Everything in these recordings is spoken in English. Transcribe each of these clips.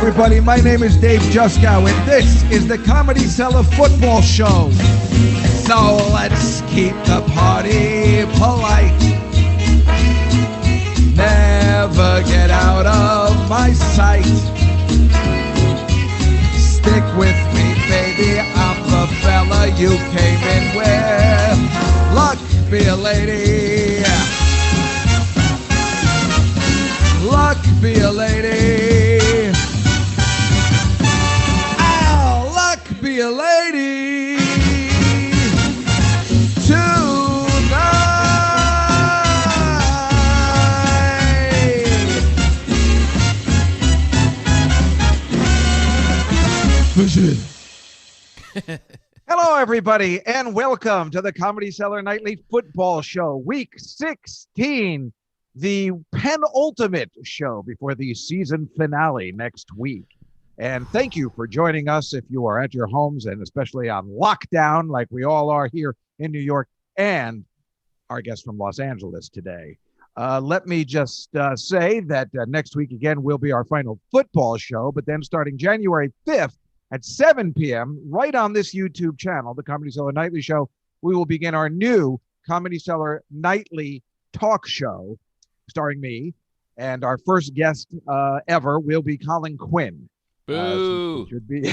everybody. My name is Dave Juskow, and this is the Comedy Cellar Football Show. So let's keep the party polite. Never get out of my sight. Stick with me, baby. I'm the fella you came in with. Luck be a lady. Luck be a lady. Oh, luck be a lady. Hello, everybody, and welcome to the Comedy Cellar Nightly Football Show, Week 16, the penultimate show before the season finale next week. And thank you for joining us if you are at your homes and especially on lockdown like we all are here in New York and our guest from Los Angeles today. Let me just say that next week again will be our final football show, but then starting January 5th, at 7 p.m., right on this YouTube channel, the Comedy Cellar Nightly Show, we will begin our new Comedy Cellar Nightly Talk Show, starring me. And our first guest ever will be Colin Quinn. Boo! Should be.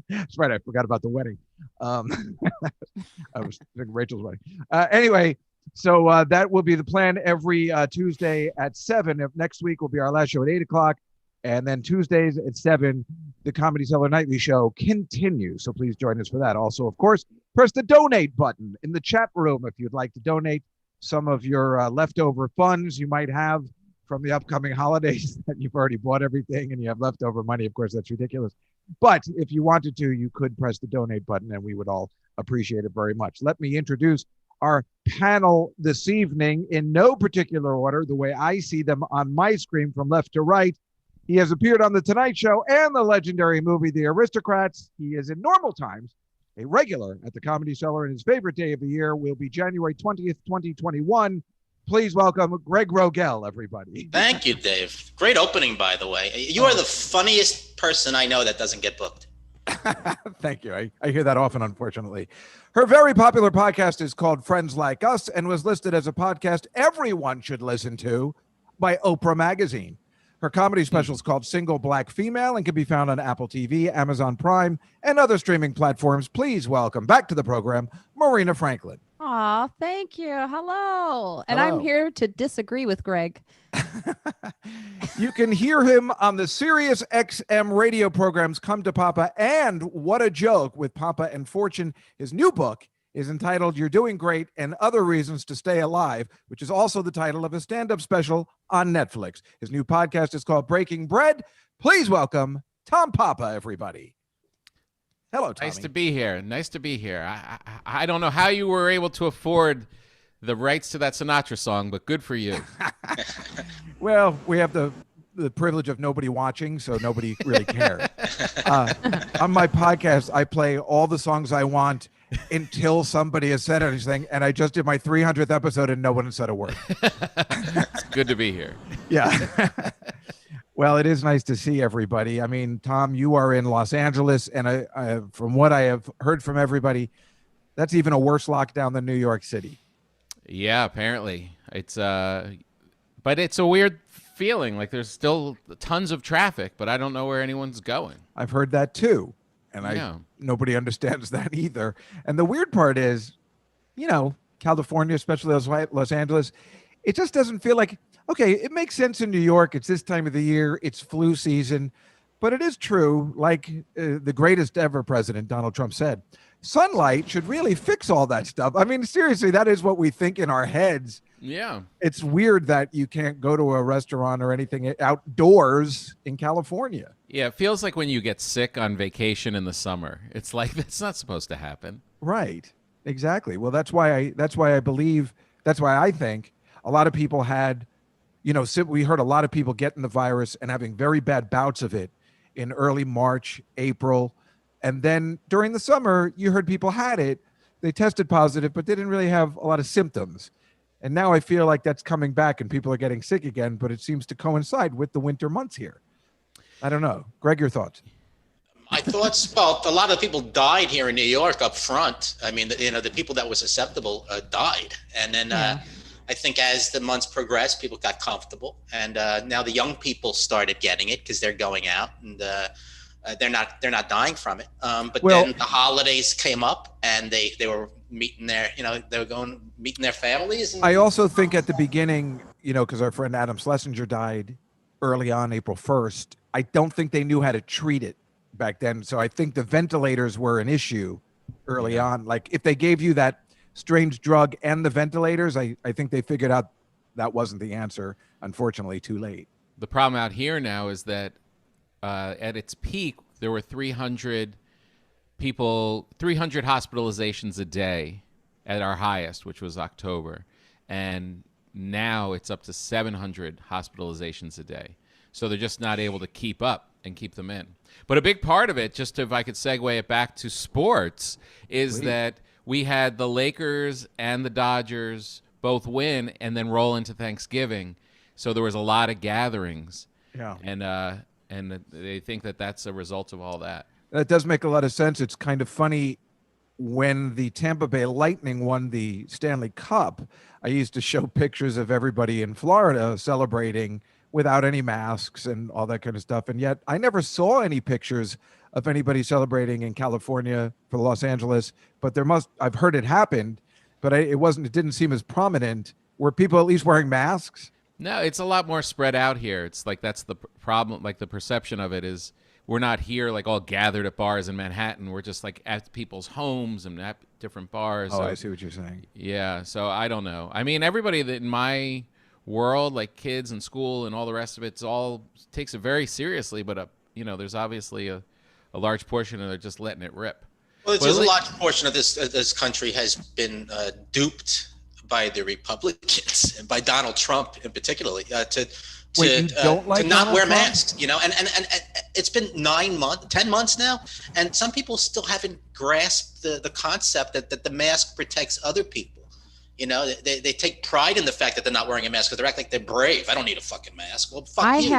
That's right. I forgot about the wedding. I was thinking Rachel's wedding. Anyway, so that will be the plan every Tuesday at 7. If next week will be our last show at 8 o'clock. And then Tuesdays at 7, the Comedy Cellar Nightly Show continues. So please join us for that. Also, of course, press the donate button in the chat room if you'd like to donate some of your leftover funds you might have from the upcoming holidays that you've already bought everything and you have leftover money. Of course, that's ridiculous. But if you wanted to, you could press the donate button and we would all appreciate it very much. Let me introduce our panel this evening in no particular order, the way I see them on my screen from left to right. He has appeared on The Tonight Show and the legendary movie The Aristocrats. He is in normal times a regular at the Comedy Cellar, and his favorite day of the year will be January 20th, 2021. Please welcome Gregg Rogell, everybody. Thank you, Dave. Great opening, by the way. You are the funniest person I know that doesn't get booked. Thank you. I hear that often, unfortunately. Her very popular podcast is called Friends Like Us and was listed as a podcast everyone should listen to by Oprah Magazine. Her comedy special is called Single Black Female and can be found on Apple TV, Amazon Prime, and other streaming platforms. Please welcome back to the program, Marina Franklin. Aw, thank you. Hello. And Hello. I'm here to disagree with Gregg. You can hear him on the Sirius XM radio programs Come to Papa and What a Joke with Papa and Fortune. His new book is entitled You're Doing Great and Other Reasons to Stay Alive, which is also the title of a stand-up special on Netflix. His new podcast is called Breaking Bread. Please welcome Tom Papa, everybody. Hello, Tommy. Nice to be here. Nice to be here. I don't know how you were able to afford the rights to that Sinatra song, but good for you. Well, we have the privilege of nobody watching, so nobody really cares. On my podcast, I play all the songs I want until somebody has said anything, and I just did my 300th episode and no one has said a word. It's good to be here. Yeah. Well, it is nice to see everybody. I mean, Tom, you are in Los Angeles, and I from what I have heard from everybody, that's even a worse lockdown than New York City. Yeah, apparently. It's but it's a weird feeling. Like there's still tons of traffic, but I don't know where anyone's going. I've heard that too. And nobody understands that either. And the weird part is, you know, California, especially Los Angeles, it just doesn't feel like, okay, it makes sense in New York. It's this time of the year. It's flu season. But it is true, like the greatest ever president, Donald Trump, said, sunlight should really fix all that stuff. I mean, seriously, that is what we think in our heads. Yeah. It's weird that you can't go to a restaurant or anything outdoors in California. Yeah, it feels like when you get sick on vacation in the summer. It's like that's not supposed to happen. Right. Exactly. Well, that's why I think a lot of people had, you know, we heard a lot of people getting the virus and having very bad bouts of it in early March, April. And then during the summer, you heard people had it. They tested positive, but they didn't really have a lot of symptoms. And now I feel like that's coming back and people are getting sick again, but it seems to coincide with the winter months here. I don't know. Greg, your thoughts? My thoughts, well, a lot of people died here in New York up front. I mean, the people that were susceptible died. And then I think as the months progressed, people got comfortable. And now the young people started getting it because they're going out and they're not dying from it. But then the holidays came up and they were meeting meeting their families. And, I also think at the beginning, because our friend Adam Schlesinger died early on April 1st, I don't think they knew how to treat it back then. So I think the ventilators were an issue early on. Like if they gave you that strange drug and the ventilators, I think they figured out that wasn't the answer. Unfortunately, too late. The problem out here now is that at its peak, there were 300 hospitalizations a day at our highest, which was October. And now it's up to 700 hospitalizations a day. So they're just not able to keep up and keep them in. But a big part of it, just if I could segue it back to sports, is that we had the Lakers and the Dodgers both win and then roll into Thanksgiving. So there was a lot of gatherings. Yeah. And they think that that's a result of all that. That does make a lot of sense. It's kind of funny when the Tampa Bay Lightning won the Stanley Cup. I used to show pictures of everybody in Florida celebrating without any masks and all that kind of stuff. And yet I never saw any pictures of anybody celebrating in California for Los Angeles, but I've heard it happened, but it didn't seem as prominent. Were people at least wearing masks? No, it's a lot more spread out here. It's like that's the problem. Like the perception of it is we're not here like all gathered at bars in Manhattan. We're just like at people's homes and at different bars. Oh, so, I see what you're saying. Yeah, so I don't know. I mean, everybody that in my world, like kids and school and all the rest of it, all takes it very seriously. But there's obviously a large portion of they're just letting it rip. Well, it's a large portion of this country has been duped by the Republicans and by Donald Trump in particular to not wear masks. And it's been 10 months now, and some people still haven't grasped the concept that the mask protects other people. They take pride in the fact that they're not wearing a mask because they act like they're brave. I don't need a fucking mask. Well, fuck you.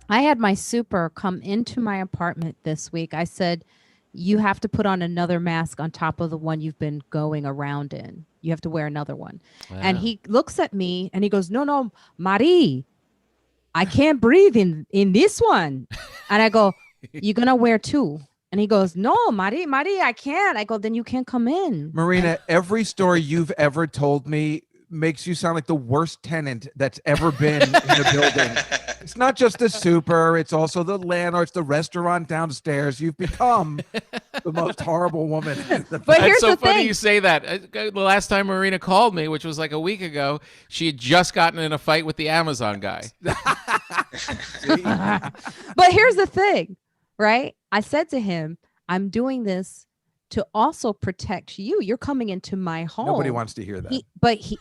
I had my super come into my apartment this week. I said, you have to put on another mask on top of the one you've been going around in. You have to wear another one. Wow. And he looks at me and he goes, no, Marie, I can't breathe in this one. And I go, you're going to wear two. And he goes, no, Marie, I can't. I go, then you can't come in. Marina, every story you've ever told me makes you sound like the worst tenant that's ever been in a building. It's not just the super, it's also the landlord, it's the restaurant downstairs. You've become the most horrible woman. But here's so the funny thing. You say that. The last time Marina called me, which was like a week ago, she had just gotten in a fight with the Amazon guy. But here's the thing, right? I said to him, I'm doing this to also protect you. You're coming into my home. Nobody wants to hear that.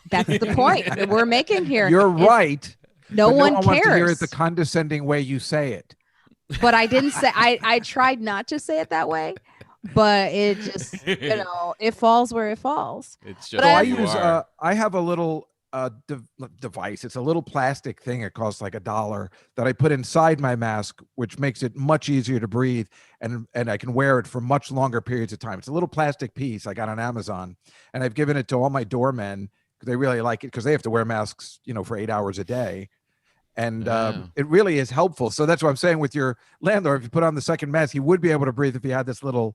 That's the point that we're making here. You're right. No one wants cares. To hear it the condescending way you say it. But I didn't say. I tried not to say it that way, but it just it falls where it falls. It's just. So I have a little device. It's a little plastic thing. It costs like $1 that I put inside my mask, which makes it much easier to breathe, and I can wear it for much longer periods of time. It's a little plastic piece I got on Amazon, and I've given it to all my doormen because they really like it because they have to wear masks, for 8 hours a day. And it really is helpful. So that's what I'm saying with your landlord. If you put on the second mask, he would be able to breathe if he had this little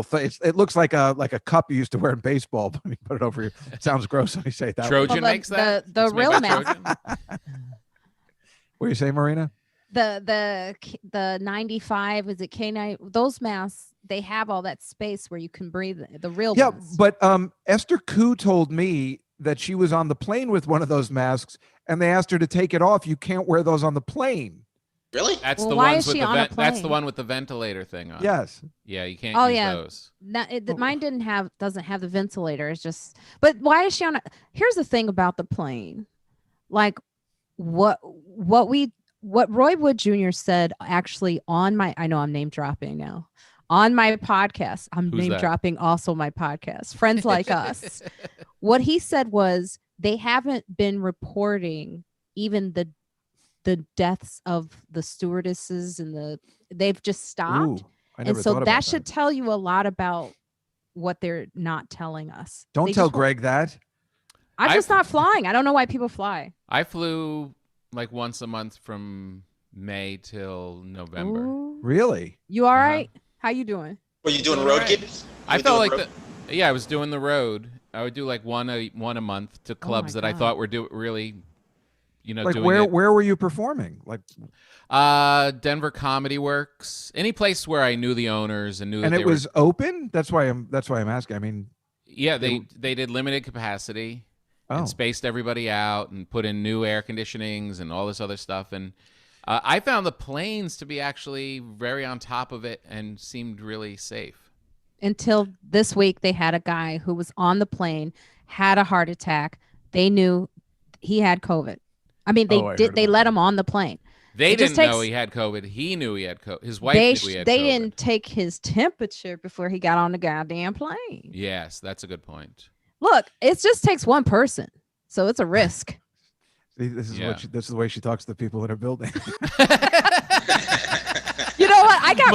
thing. It looks like a cup you used to wear in baseball. But when you put it over it sounds gross when you say it that Trojan way. makes that. The real mask. What do you say, Marina? The 95, is it K9? Those masks, they have all that space where you can breathe. The real ones. But Esther Koo told me that she was on the plane with one of those masks, and they asked her to take it off. You can't wear those on the plane. Really? That's Well, the why ones is with she the on a that's the plane? one with the ventilator thing on. Yes. Yeah, you can't use those. Mine doesn't have the ventilator. It's just. But why is she on? Here's the thing about the plane, like what Roy Wood Jr. said actually on my. I know I'm name dropping now. On my podcast, I'm Who's name that? dropping also my podcast, Friends Like Us. What he said was they haven't been reporting even the the deaths of the stewardesses and they've just stopped. Ooh, I never and so thought that about should tell you a lot about what they're not telling us. Don't tell Greg that. I'm just not flying. I don't know why people fly. I flew like once a month from May till November. Ooh. Really? You all right? How you doing? Were you doing road gigs? I felt like I was doing the road. I would do like one a month to clubs that I thought were really, like doing where were you performing? Like Denver Comedy Works, any place where I knew the owners and knew. And that it was open. That's why I'm asking. I mean, yeah, they did limited capacity and spaced everybody out and put in new air conditionings and all this other stuff. And I found the planes to be actually very on top of it and seemed really safe. Until this week, they had a guy who was on the plane, had a heart attack. They knew he had COVID. I mean, they let him on the plane. They didn't know he had COVID. He knew he had COVID. His wife knew he had COVID. They didn't take his temperature before he got on the goddamn plane. Yes, that's a good point. Look, it just takes one person, so it's a risk. See, this is the way she talks to the people in her building. You know what? I got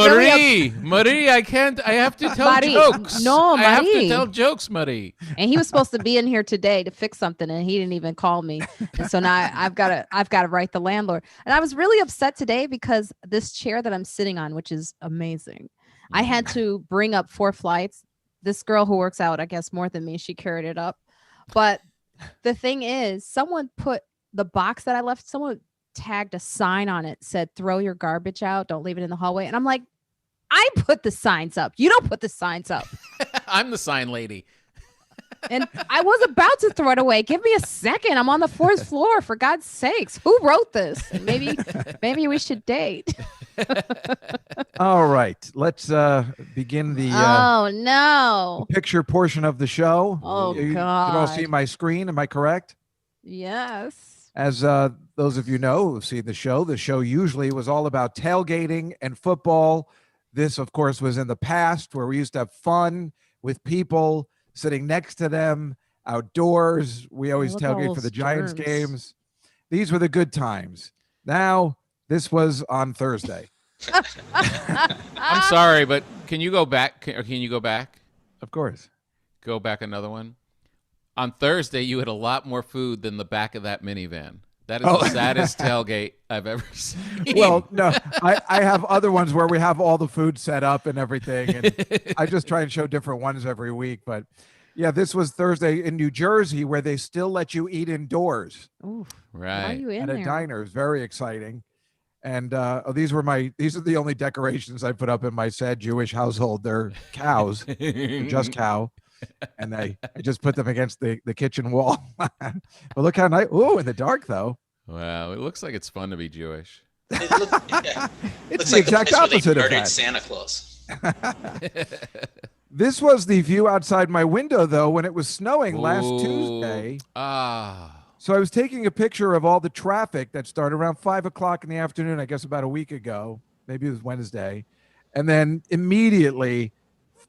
Marie, I can't. I have to tell jokes. No, Marie. I have to tell jokes, Marie. And he was supposed to be in here today to fix something, and he didn't even call me. And so now I've got to write the landlord. And I was really upset today because this chair that I'm sitting on, which is amazing, I had to bring up 4 flights. This girl who works out, I guess, more than me, she carried it up. But the thing is, someone put the box that I left. Someone tagged a sign on it, said throw your garbage out, don't leave it in the hallway. And I'm like, I put the signs up, you don't put the signs up. I'm the sign lady. And I was about to throw it away. Give me a second. I'm on the 4th floor, for God's sakes. Who wrote this? And maybe we should date. All right, let's begin the picture portion of the show. God, you can all see my screen, am I correct? Yes. As those of you know who've seen the show usually was all about tailgating and football. This, of course, was in the past where we used to have fun with people sitting next to them outdoors. We always tailgate for the Giants games. These were the good times. Now, this was on Thursday. I'm sorry, but can you go back? Can you go back? Of course. Go back another one. On Thursday, you had a lot more food than the back of that minivan. That is the saddest tailgate I've ever seen. Well, no, I have other ones where we have all the food set up and everything. And I just try and show different ones every week. But yeah, this was Thursday in New Jersey where they still let you eat indoors. Ooh, right. Why are you in at a diner. It's very exciting. And these are the only decorations I put up in my sad Jewish household. They're cows, just cow. And I just put them against the kitchen wall. But look how nice. Ooh, in the dark, though. Wow, it looks like it's fun to be Jewish. It's the like exact opposite of that. Santa Claus. This was the view outside my window, though, when it was snowing last Tuesday. So I was taking a picture of all the traffic that started around 5 o'clock in the afternoon, I guess about a week ago. Maybe it was Wednesday. And then immediately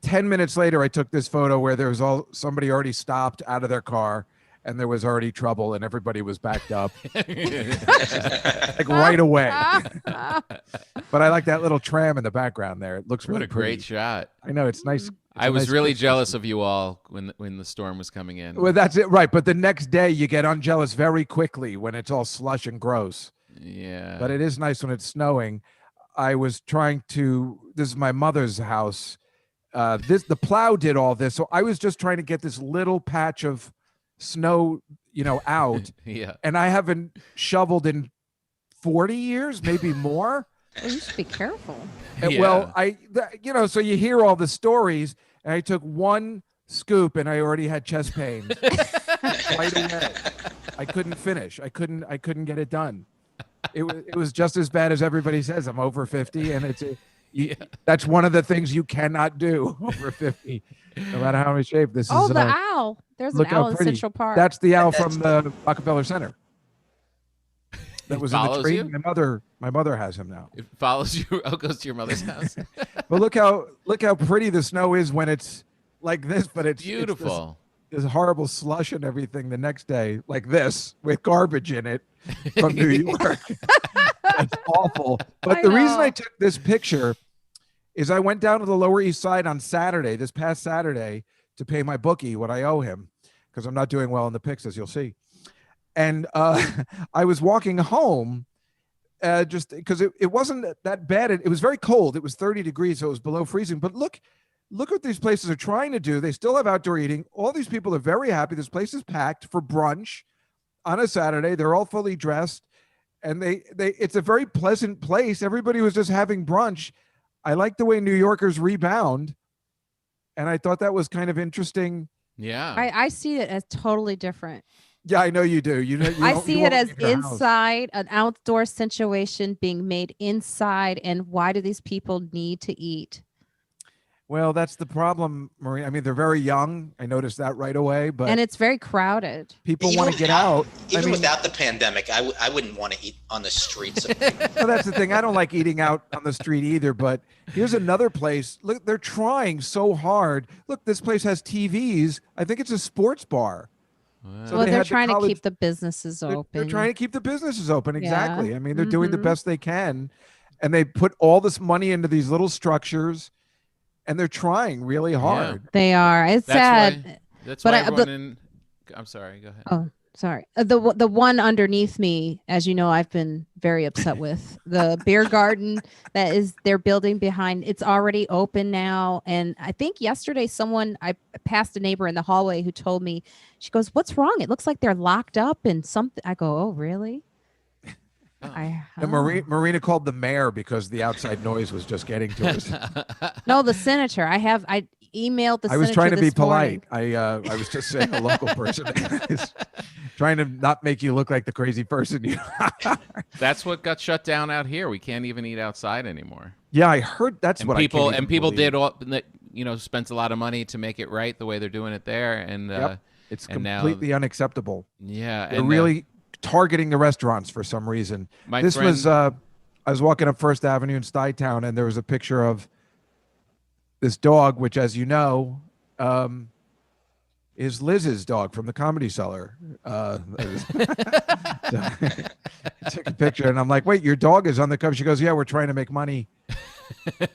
10 minutes later, I took this photo where there was somebody already stopped out of their car and there was already trouble and everybody was backed up like right away. But I like that little tram in the background there. It looks really great shot. I know, it's nice. I was really jealous of you all when the storm was coming in. Well, that's it. Right. But the next day you get unjealous very quickly when it's all slush and gross. Yeah. But it is nice when it's snowing. I was this is my mother's house. The plow did all this. So I was just trying to get this little patch of snow, out. Yeah. And I haven't shoveled in 40 years, maybe more. Well, you should be careful. Yeah. Well, so you hear all the stories and I took one scoop and I already had chest pains right away. I couldn't finish. I couldn't get it done. It was just as bad as everybody says. I'm over 50 and that's one of the things you cannot do over 50, no matter how in shape. This is the owl. There's an owl in Central Park. That's the owl from the Rockefeller Center. That was in the tree. You? My mother has him now. It follows you. Oh, goes to your mother's house. But look how pretty the snow is when it's like this. But it's beautiful. this horrible slush and everything the next day, like this, with garbage in it from New York. It's awful. But the reason I took this picture is I went down to the Lower East Side on Saturday, this past Saturday, to pay my bookie what I owe him, because I'm not doing well in the pics, as you'll see. And I was walking home just because it wasn't that bad. It was very cold. It was 30 degrees, so it was below freezing. But look what these places are trying to do. They still have outdoor eating. All these people are very happy. This place is packed for brunch on a Saturday. They're all fully dressed, and it's a very pleasant place. Everybody was just having brunch. I like the way New Yorkers rebound, and I thought that was kind of interesting. Yeah, I see it as totally different. Yeah, I know you do. I see it as inside, an outdoor situation being made inside. And why do these people need to eat? Well, that's the problem, Marina. I mean, they're very young. I noticed that right away. But it's very crowded. People want to get out. Even without the pandemic, I wouldn't want to eat on the streets. Well, that's the thing. I don't like eating out on the street either. But here's another place. Look, they're trying so hard. Look, this place has TVs. I think it's a sports bar. Wow. So they're trying to keep the businesses open. They're trying to keep the businesses open. Exactly. Yeah. I mean, they're doing the best they can. And they put all this money into these little structures. And they're trying really hard. Yeah. They are. It's sad. That's why I'm sorry. Go ahead. Oh, sorry. The one underneath me, as you know, I've been very upset with the beer garden they're building behind. It's already open now. And I think yesterday I passed a neighbor in the hallway who told me, she goes, "What's wrong? It looks like they're locked up and something." I go, "Oh, really?" And Marina called the mayor because the outside noise was just getting to us. No, the senator. I emailed the senator. I was trying to be polite. Morning. I was just saying a local person is trying to not make you look like the crazy person you are. That's what got shut down out here. We can't even eat outside anymore. Yeah, I heard people spent a lot of money to make it right the way they're doing it there, and it's completely unacceptable. Yeah, they're really targeting the restaurants for some reason. I was walking up First Avenue in Stuytown, and there was a picture of this dog, which, as you know, is Liz's dog from the Comedy Cellar. So I took a picture, and I'm like, "Wait, your dog is on the cover?" She goes, "Yeah, we're trying to make money."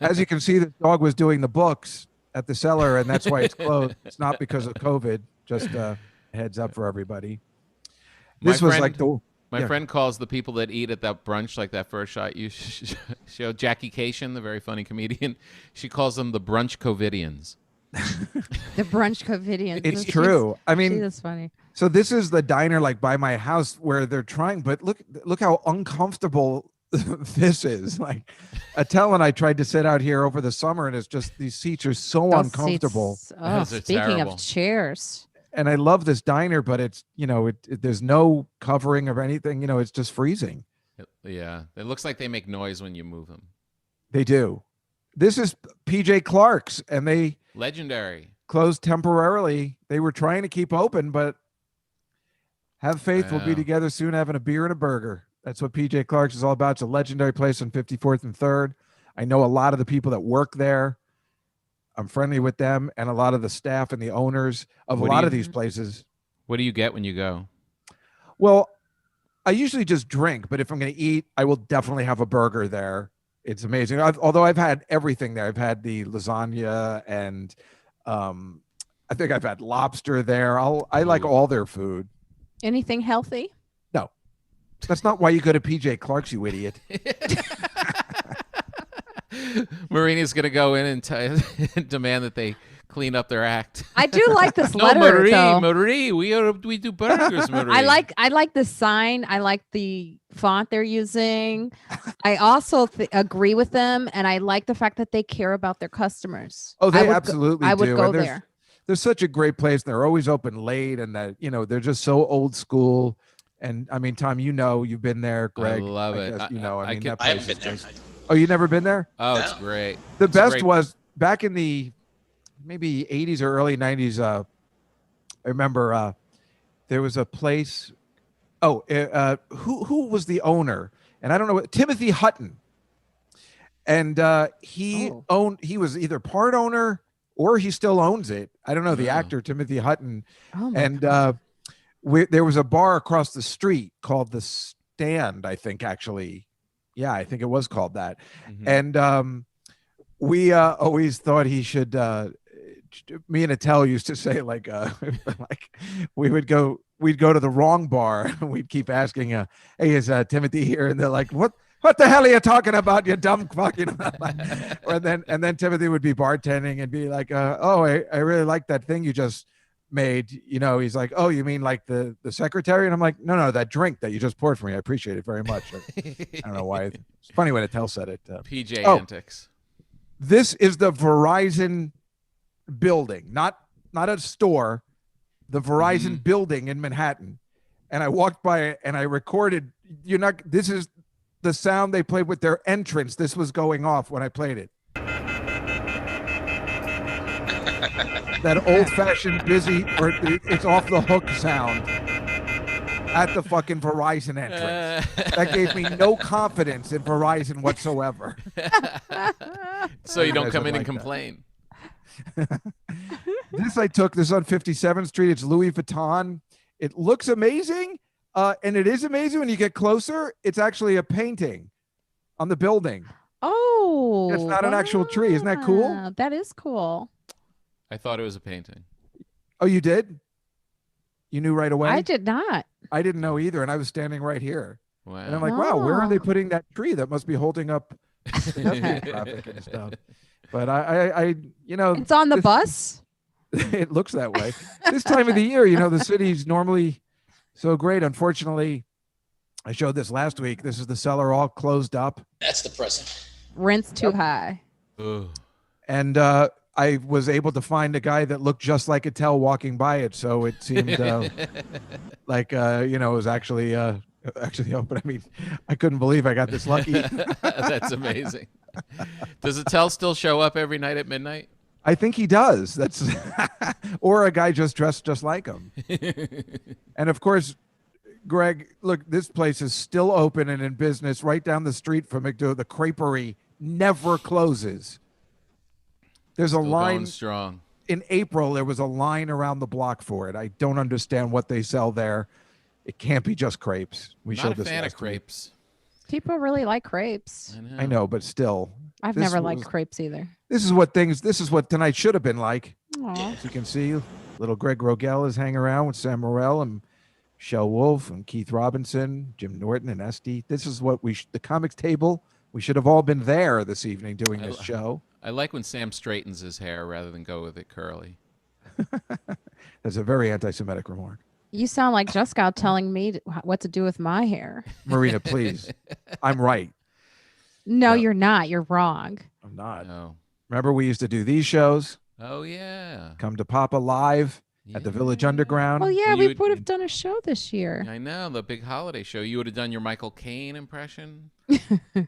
As you can see, the dog was doing the books at the Cellar, and that's why it's closed. It's not because of COVID. Just heads up for everybody. My friend calls the people that eat at that brunch, like that first shot you showed, Jackie Cation, the very funny comedian. She calls them the brunch COVIDians. The brunch COVIDians. It's true. I mean, that's funny. So this is the diner like by my house where they're trying, but look how uncomfortable this is. Like Attell and I tried to sit out here over the summer, and it's just these seats are so uncomfortable. Speaking of chairs. And I love this diner, but it's, there's no covering of anything. It's just freezing. Yeah. It looks like they make noise when you move them. They do. This is PJ Clark's, and they legendary closed temporarily. They were trying to keep open, but have faith. We'll be together soon having a beer and a burger. That's what PJ Clark's is all about. It's a legendary place on 54th and 3rd. I know a lot of the people that work there. I'm friendly with them and a lot of the staff and the owners of a lot of these places. What do you get when you go? Well, I usually just drink, but if I'm going to eat, I will definitely have a burger there. It's amazing. Although I've had everything there. I've had the lasagna, and I think I've had lobster there. I like all their food. Anything healthy? No. That's not why you go to PJ Clark's, you idiot. Marina's going to go in and demand that they clean up their act. I do like this letter, Marie, we do burgers, Marie. I like the sign. I like the font they're using. I also agree with them, and I like the fact that they care about their customers. Oh, they absolutely do. I would go there. They're such a great place. They're always open late, and that they're just so old school. And I mean, Tom, you've been there, Greg. I love it. Guess, that I haven't been there. Oh, you never been there? Oh, it's great. The best was back in the maybe 80s or early 90s. I remember there was a place. Oh, who was the owner? And I don't know, Timothy Hutton. And he was either part owner or he still owns it. I don't know, the actor Timothy Hutton. There was a bar across the street called The Stand, I think, actually. Yeah, I think it was called that. And we always thought he should, me and Attell used to say, like we'd go to the wrong bar and we'd keep asking, hey, is Timothy here? And they're like, what the hell are you talking about, you dumb fucking? and then Timothy would be bartending and be like, I really like that thing you just made. He's like, oh, you mean like the secretary? And I'm like, no, that drink that you just poured for me. I appreciate it very much. I don't know why. It's funny when Attell said it. PJ antics. This is the Verizon building, not a store, the Verizon building in Manhattan. And I walked by it and I recorded. This is the sound they played with their entrance. This was going off when I played it. That old-fashioned busy, or it's off the hook sound at the fucking Verizon entrance. That gave me no confidence in Verizon whatsoever. So you don't come in and complain. This is on 57th Street. It's Louis Vuitton. It looks amazing. And it is amazing when you get closer. It's actually a painting on the building. Oh, it's not an actual tree. Isn't that cool? That is cool. I thought it was a painting. Oh, you did? You knew right away? I did not. I didn't know either. And I was standing right here. Wow. And I'm like, wow, where are they putting that tree that must be holding up traffic and stuff? But I it's on the bus. It looks that way. This time of the year, the city's normally so great. Unfortunately, I showed this last week. This is the Cellar all closed up. That's depressing. Rent's too high. Ugh. And I was able to find a guy that looked just like Attell walking by it. So it seemed like, it was actually open. I mean, I couldn't believe I got this lucky. That's amazing. Does Attell still show up every night at midnight? I think he does. That's or a guy just dressed just like him. And of course, Greg, look, this place is still open and in business right down the street from McDo. The Creperie never closes. There's a line strong. In April. There was a line around the block for it. I don't understand what they sell there. It can't be just crepes. We showed this. Not a fan of crepes. People really like crepes. I know, but still. I've never liked crepes either. This is what tonight should have been like. Aww. As you can see, little Gregg Rogell is hanging around with Sam Morrell and Michelle Wolf and Keith Robinson, Jim Norton and Esty. This is what the comics table. We should have all been there this evening doing this show. I like when Sam straightens his hair rather than go with it curly. That's a very anti-Semitic remark. You sound like Juskow telling me what to do with my hair. Marina, please. I'm right. No, you're not. You're wrong. I'm not. No. Remember, we used to do these shows. Oh, yeah. Come to Papa live at the Village Underground. Well, yeah, we would have done a show this year. I know, the big holiday show. You would have done your Michael Caine impression.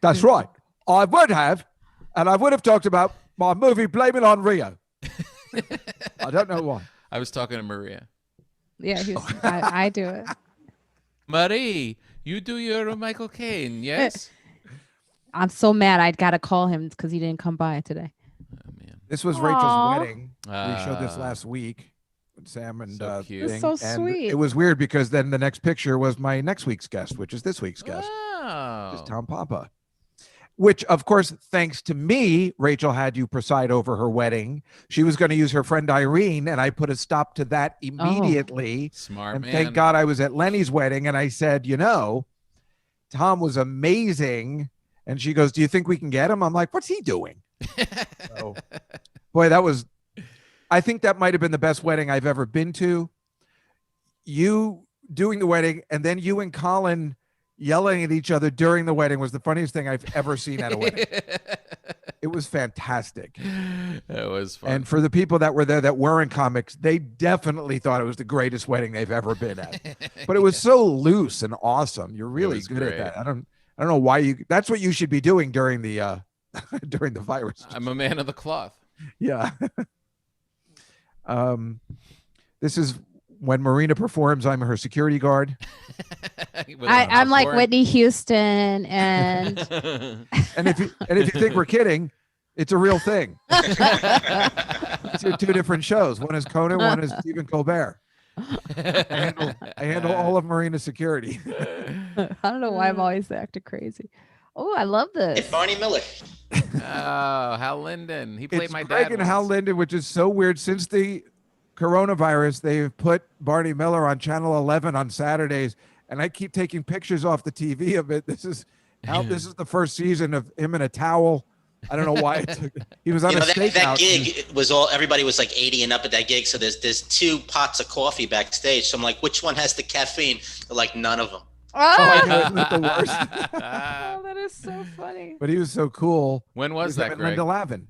That's right. I would have. And I would have talked about my movie Blame It on Rio. I don't know why. I was talking to Maria. Yeah, I do it. Marie, you do your Michael Caine, yes? I'm so mad. I got to call him because he didn't come by today. Oh, man. This was Rachel's wedding. We showed this last week with Sam and so cute. It's so sweet. It was weird because then the next picture was my next week's guest, which is this week's guest. Oh. It's Tom Papa. Which, of course, thanks to me, Rachel had you preside over her wedding. She was going to use her friend Irene, and I put a stop to that immediately. Smart and man. Thank God I was at Lenny's wedding, and I said, Tom was amazing. And she goes, do you think we can get him? I'm like, what's he doing? So, boy, I think that might have been the best wedding I've ever been to. You doing the wedding, and then you and Colin yelling at each other during the wedding was the funniest thing I've ever seen at a wedding. It was fantastic. It was fun. And for the people that were there that weren't comics, they definitely thought it was the greatest wedding they've ever been at. But it was so loose and awesome. You're really good great. at that. I don't know why that's what you should be doing during the during the virus. I'm a man of the cloth. Yeah. This is when Marina performs, I'm her security guard. I'm like Whitney Houston, and and if you think we're kidding, it's a real thing. It's your two different shows. One is Conan, one is Stephen Colbert. I handle all of Marina security. I don't know why I'm always acting crazy. Oh, I love this. It's Barney Miller. Oh, Hal Linden. He played my Gregg dad. And Hal Linden, which is so weird. Since the coronavirus, they've put Barney Miller on Channel 11 on Saturdays, and I keep taking pictures off the TV of it. This is the first season of him in a towel. I don't know why he was on a stakeout. That gig was all, everybody was like 80 and up at that gig. So there's 2 pots of coffee backstage. So I'm like, which one has the caffeine? They're like, none of them. I know, isn't it the worst? Oh, that is so funny. But he was so cool. When was that, Greg? Linda Lavin.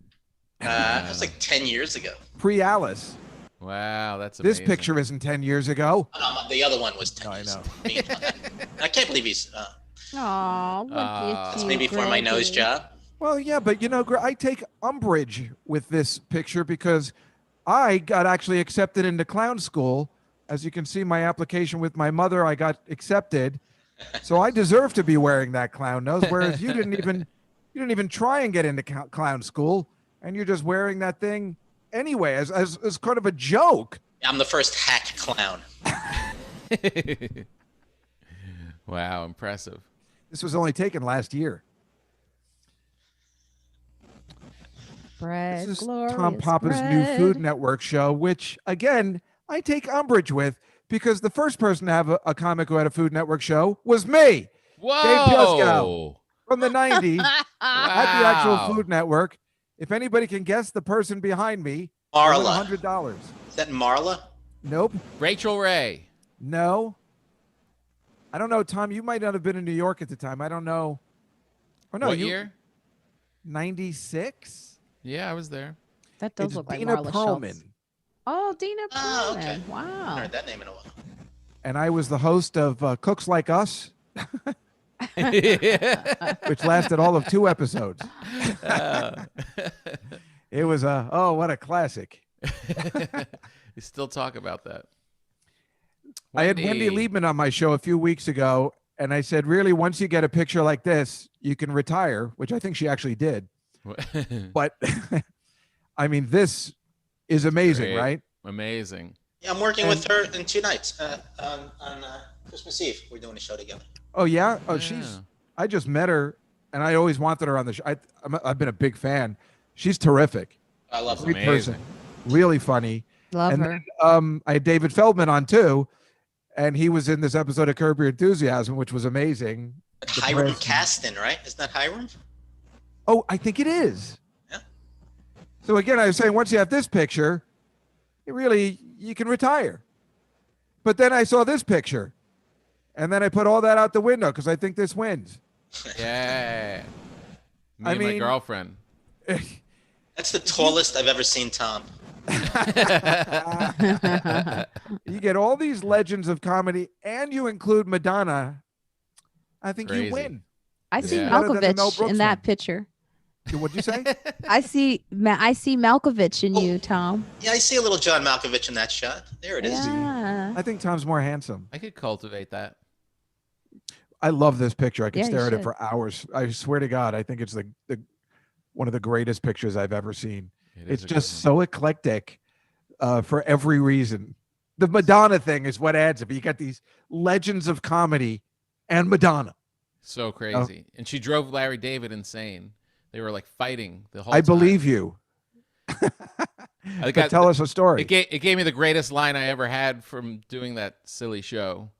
That was like 10 years ago. Pre-Alice. Wow, that's amazing. This picture isn't 10 years ago. Oh, no, the other one was 10 years ago. I can't believe he's... Aw, look at it's you, maybe for my nose job. Well, yeah, but I take umbrage with this picture because I got actually accepted into clown school. As you can see, my application with my mother, I got accepted. So I deserve to be wearing that clown nose, whereas you didn't even try and get into clown school, and you're just wearing that thing anyway as kind of a joke. I'm the first hack clown. Wow, impressive. This was only taken last year. Bread, this is glorious Tom Papa's bread. new Food Network show, which, again, I take umbrage with because the first person to have a comic who had a Food Network show was me. Whoa! Dave Juskow from the 90s at the actual Wow. Food Network. If anybody can guess the person behind me, Marla. $100. Is that Marla? Nope. Rachel Ray. No. I don't know, Tom. You might not have been in New York at the time. I don't know. Oh no, What year? 96? Yeah, I was there. That does It's look Dina like Marla Perlman. Schultz. Oh, Dina Perlman. Oh, okay. I Wow. haven't heard that name in a while. And I was the host of Cooks Like Us, which lasted all of 2 episodes. It was what a classic. You still talk about that. I had Wendy Liebman on my show a few weeks ago, and I said, really, once you get a picture like this, you can retire, which I think she actually did. But, I mean, this is amazing, Great. right? Amazing. Yeah, I'm working with her in 2 nights on Christmas Eve. We're doing a show together. Oh, yeah? Oh, Yeah. I just met her, and I always wanted her on the show. I've been a big fan. She's terrific. I love her. Great Amazing. person. Really funny. Love And her. then, I had David Feldman on too, and he was in this episode of Curb Your Enthusiasm, which was amazing. Hiram Depressing. Caston, right? Isn't that Hiram? Oh, I think it is. Yeah. So again, I was saying, once you have this picture, you can retire. But then I saw this picture, and then I put all that out the window because I think this wins. Yeah. Me I and my mean- girlfriend. That's the tallest I've ever seen Tom. You get all these legends of comedy, and you include Madonna. I think Crazy. you win. I This see is better than the Mel Malkovich Brooks in that one. picture. What'd you say? I see Malkovich in you, Tom. Yeah, I see a little John Malkovich in that shot. There it is. Yeah. I think Tom's more handsome. I could cultivate that. I love this picture. I could Yeah, you stare at it should. for hours. I swear to God, I think it's the one of the greatest pictures I've ever seen. It is It's a good just one. so eclectic for every reason. The Madonna thing is what adds it. But you got these legends of comedy and Madonna. So crazy. And she drove Larry David insane. They were like fighting the whole I time. believe you. I But tell us a story. It gave me the greatest line I ever had from doing that silly show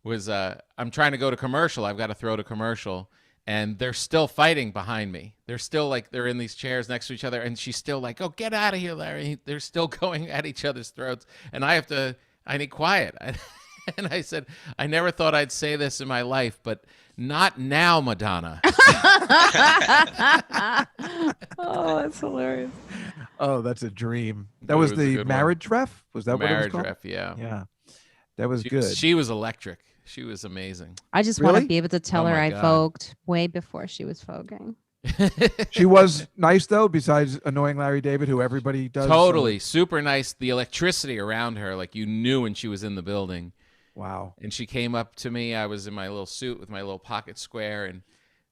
was I'm trying to go to commercial. I've got to throw to commercial. And they're still fighting behind me. They're still like, they're in these chairs next to each other. And she's still like, oh, get out of here, Larry. They're still going at each other's throats. And I need quiet. And I said, I never thought I'd say this in my life, but not now, Madonna. Oh, that's hilarious. Oh, that's a dream. That It was was a the good one. marriage ref? Was that what it was Marriage called? ref, yeah. Yeah. That was good. She was electric. She was amazing. I just want Really? to be able to tell Oh her my I God. vogued way before she was voguing. She was nice though, besides annoying Larry David, who everybody does. Totally. Super nice. The electricity around her, like you knew when she was in the building. Wow. And she came up to me. I was in my little suit with my little pocket square, and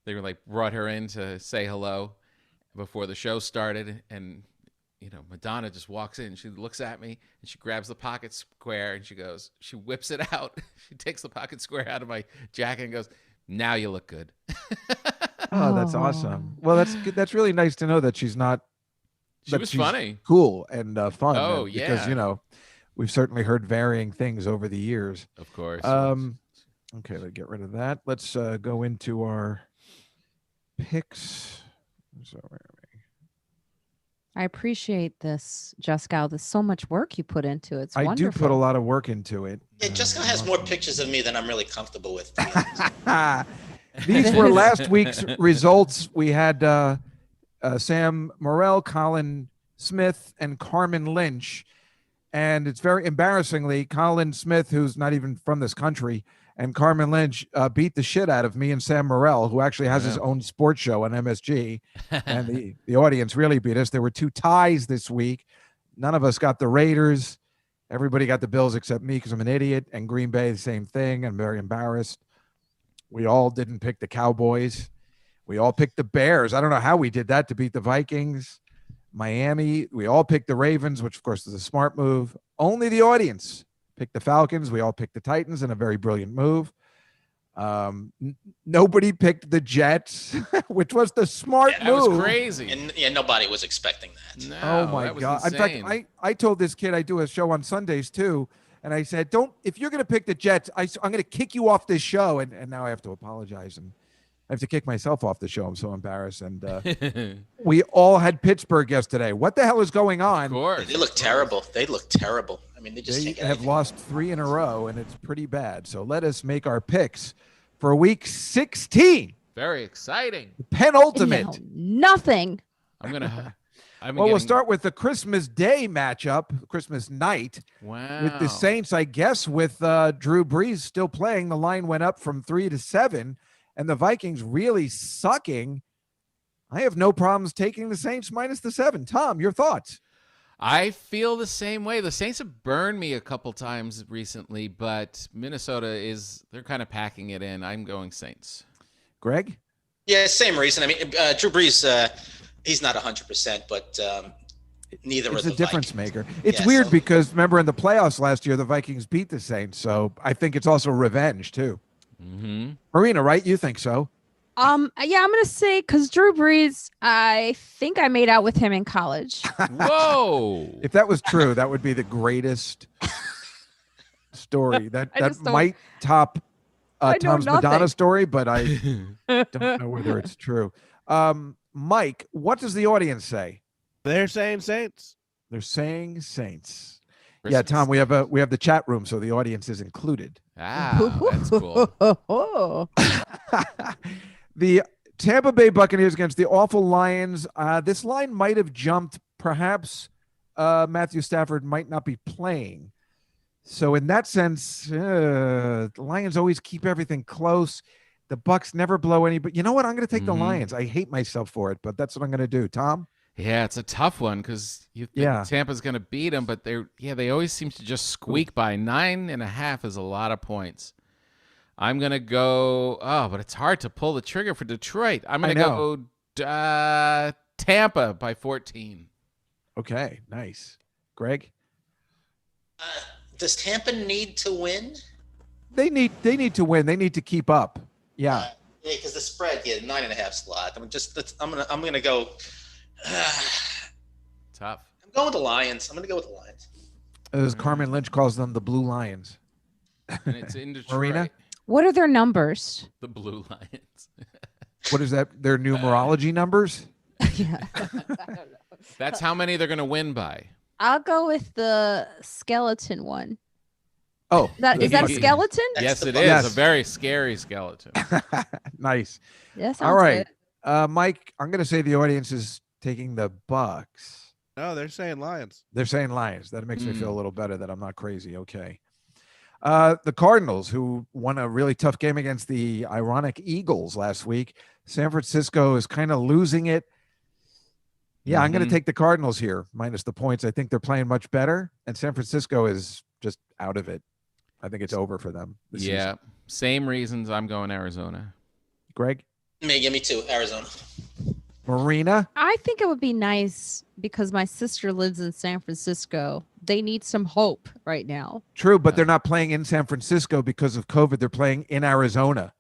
they were like brought her in to say hello before the show started. And Madonna just walks in. She looks at me and she grabs the pocket square and she whips it out. She takes the pocket square out of my jacket and goes, "Now you look good." Oh, that's awesome. Well, that's good. That's really nice to know that she's not. She was funny, cool, and fun. Oh, yeah. Because we've certainly heard varying things over the years. Of course. Okay, let's get rid of that. Let's go into our picks. So where are we? I appreciate this, Jessica. There's so much work you put into it. It's I wonderful. do put a lot of work into it. Yeah, Jessica has more pictures of me than I'm really comfortable with. To be honest. These were last week's results. We had Sam Morrell, Colin Smith, and Carmen Lynch. And it's very embarrassingly, Colin Smith, who's not even from this country, and Carmen Lynch beat the shit out of me and Sam Morrell, who actually has his own sports show on MSG. And the audience really beat us. There were 2 ties this week. None of us got the Raiders. Everybody got the Bills except me because I'm an idiot. And Green Bay, the same thing. I'm very embarrassed. We all didn't pick the Cowboys. We all picked the Bears. I don't know how we did that to beat the Vikings. Miami, we all picked the Ravens, which of course is a smart move. Only the audience picked the Falcons. We all picked the Titans in a very brilliant move. Nobody picked the Jets, which was the smart move. That was crazy. And nobody was expecting that. No, oh my God. Insane. In fact, I told this kid I do a show on Sundays too. And I said, if you're going to pick the Jets, I'm going to kick you off this show. And now I have to apologize. And I have to kick myself off the show. I'm so embarrassed. And we all had Pittsburgh yesterday. What the hell is going on? Of course. They look terrible. They look terrible. I mean, they have lost 3 in a row, and it's pretty bad. So let us make our picks for week 16. Very exciting. The penultimate. No, nothing. We'll start with the Christmas Day matchup, Christmas night. Wow. With the Saints, I guess, with Drew Brees still playing. The line went up from 3 to 7. And the Vikings really sucking. I have no problems taking the Saints minus the 7. Tom, your thoughts? I feel the same way. The Saints have burned me a couple times recently, but Minnesota they're kind of packing it in. I'm going Saints. Greg? Yeah, same reason. I mean, Drew Brees, he's not 100%, but neither are the Vikings. It's a difference maker. It's weird because remember in the playoffs last year, the Vikings beat the Saints. So I think it's also revenge too. Mm-hmm. Marina, right? You think so? Yeah, I'm gonna say because Drew Brees, I think I made out with him in college. Whoa! If that was true, that would be the greatest story. That might top Tom's Madonna story, but I don't know whether it's true. Mike, what does the audience say? They're saying Saints. They're saying Saints. Christmas. Yeah, Tom, we have the chat room, so the audience is included. Ah, that's cool. The Tampa Bay Buccaneers against the awful Lions. This line might have jumped. Perhaps Matthew Stafford might not be playing. So in that sense, the Lions always keep everything close. The Bucs never blow any. But you know what? I'm going to take the Lions. I hate myself for it, but that's what I'm going to do. Tom? Yeah, it's a tough one because you think Tampa's going to beat them, but they always seem to just squeak by. 9.5 is a lot of points. I'm going to go, but it's hard to pull the trigger for Detroit. I'm going to go Tampa by 14. Okay, nice. Greg? Does Tampa need to win? They need to win. They need to keep up. Yeah. Yeah, because the spread, 9.5 slot. I'm gonna go. Tough. I'm going with the Lions. I'm gonna go with the Lions. As Carmen Lynch calls them, the Blue Lions. And it's in Detroit. Marina? What are their numbers? The Blue Lions. What is that? Their numerology numbers? Yeah. That's how many they're going to win by. I'll go with the skeleton one. Oh. Is that a skeleton? Yes, it is. Yes. A very scary skeleton. Nice. Yeah, sounds all right. good. Mike, I'm going to say the audience is taking the Bucs. No, they're saying Lions. They're saying Lions. That makes me feel a little better that I'm not crazy. Okay. The Cardinals, who won a really tough game against the ironic Eagles last week. San Francisco is kind of losing it. Yeah, I'm going to take the Cardinals here, minus the points. I think they're playing much better, and San Francisco is just out of it. I think it's over for them. Yeah, same reasons. I'm going Arizona. Greg? Me too, Arizona. Marina? I think it would be nice because my sister lives in San Francisco. They need some hope right now. True, but they're not playing in San Francisco because of COVID. They're playing in Arizona.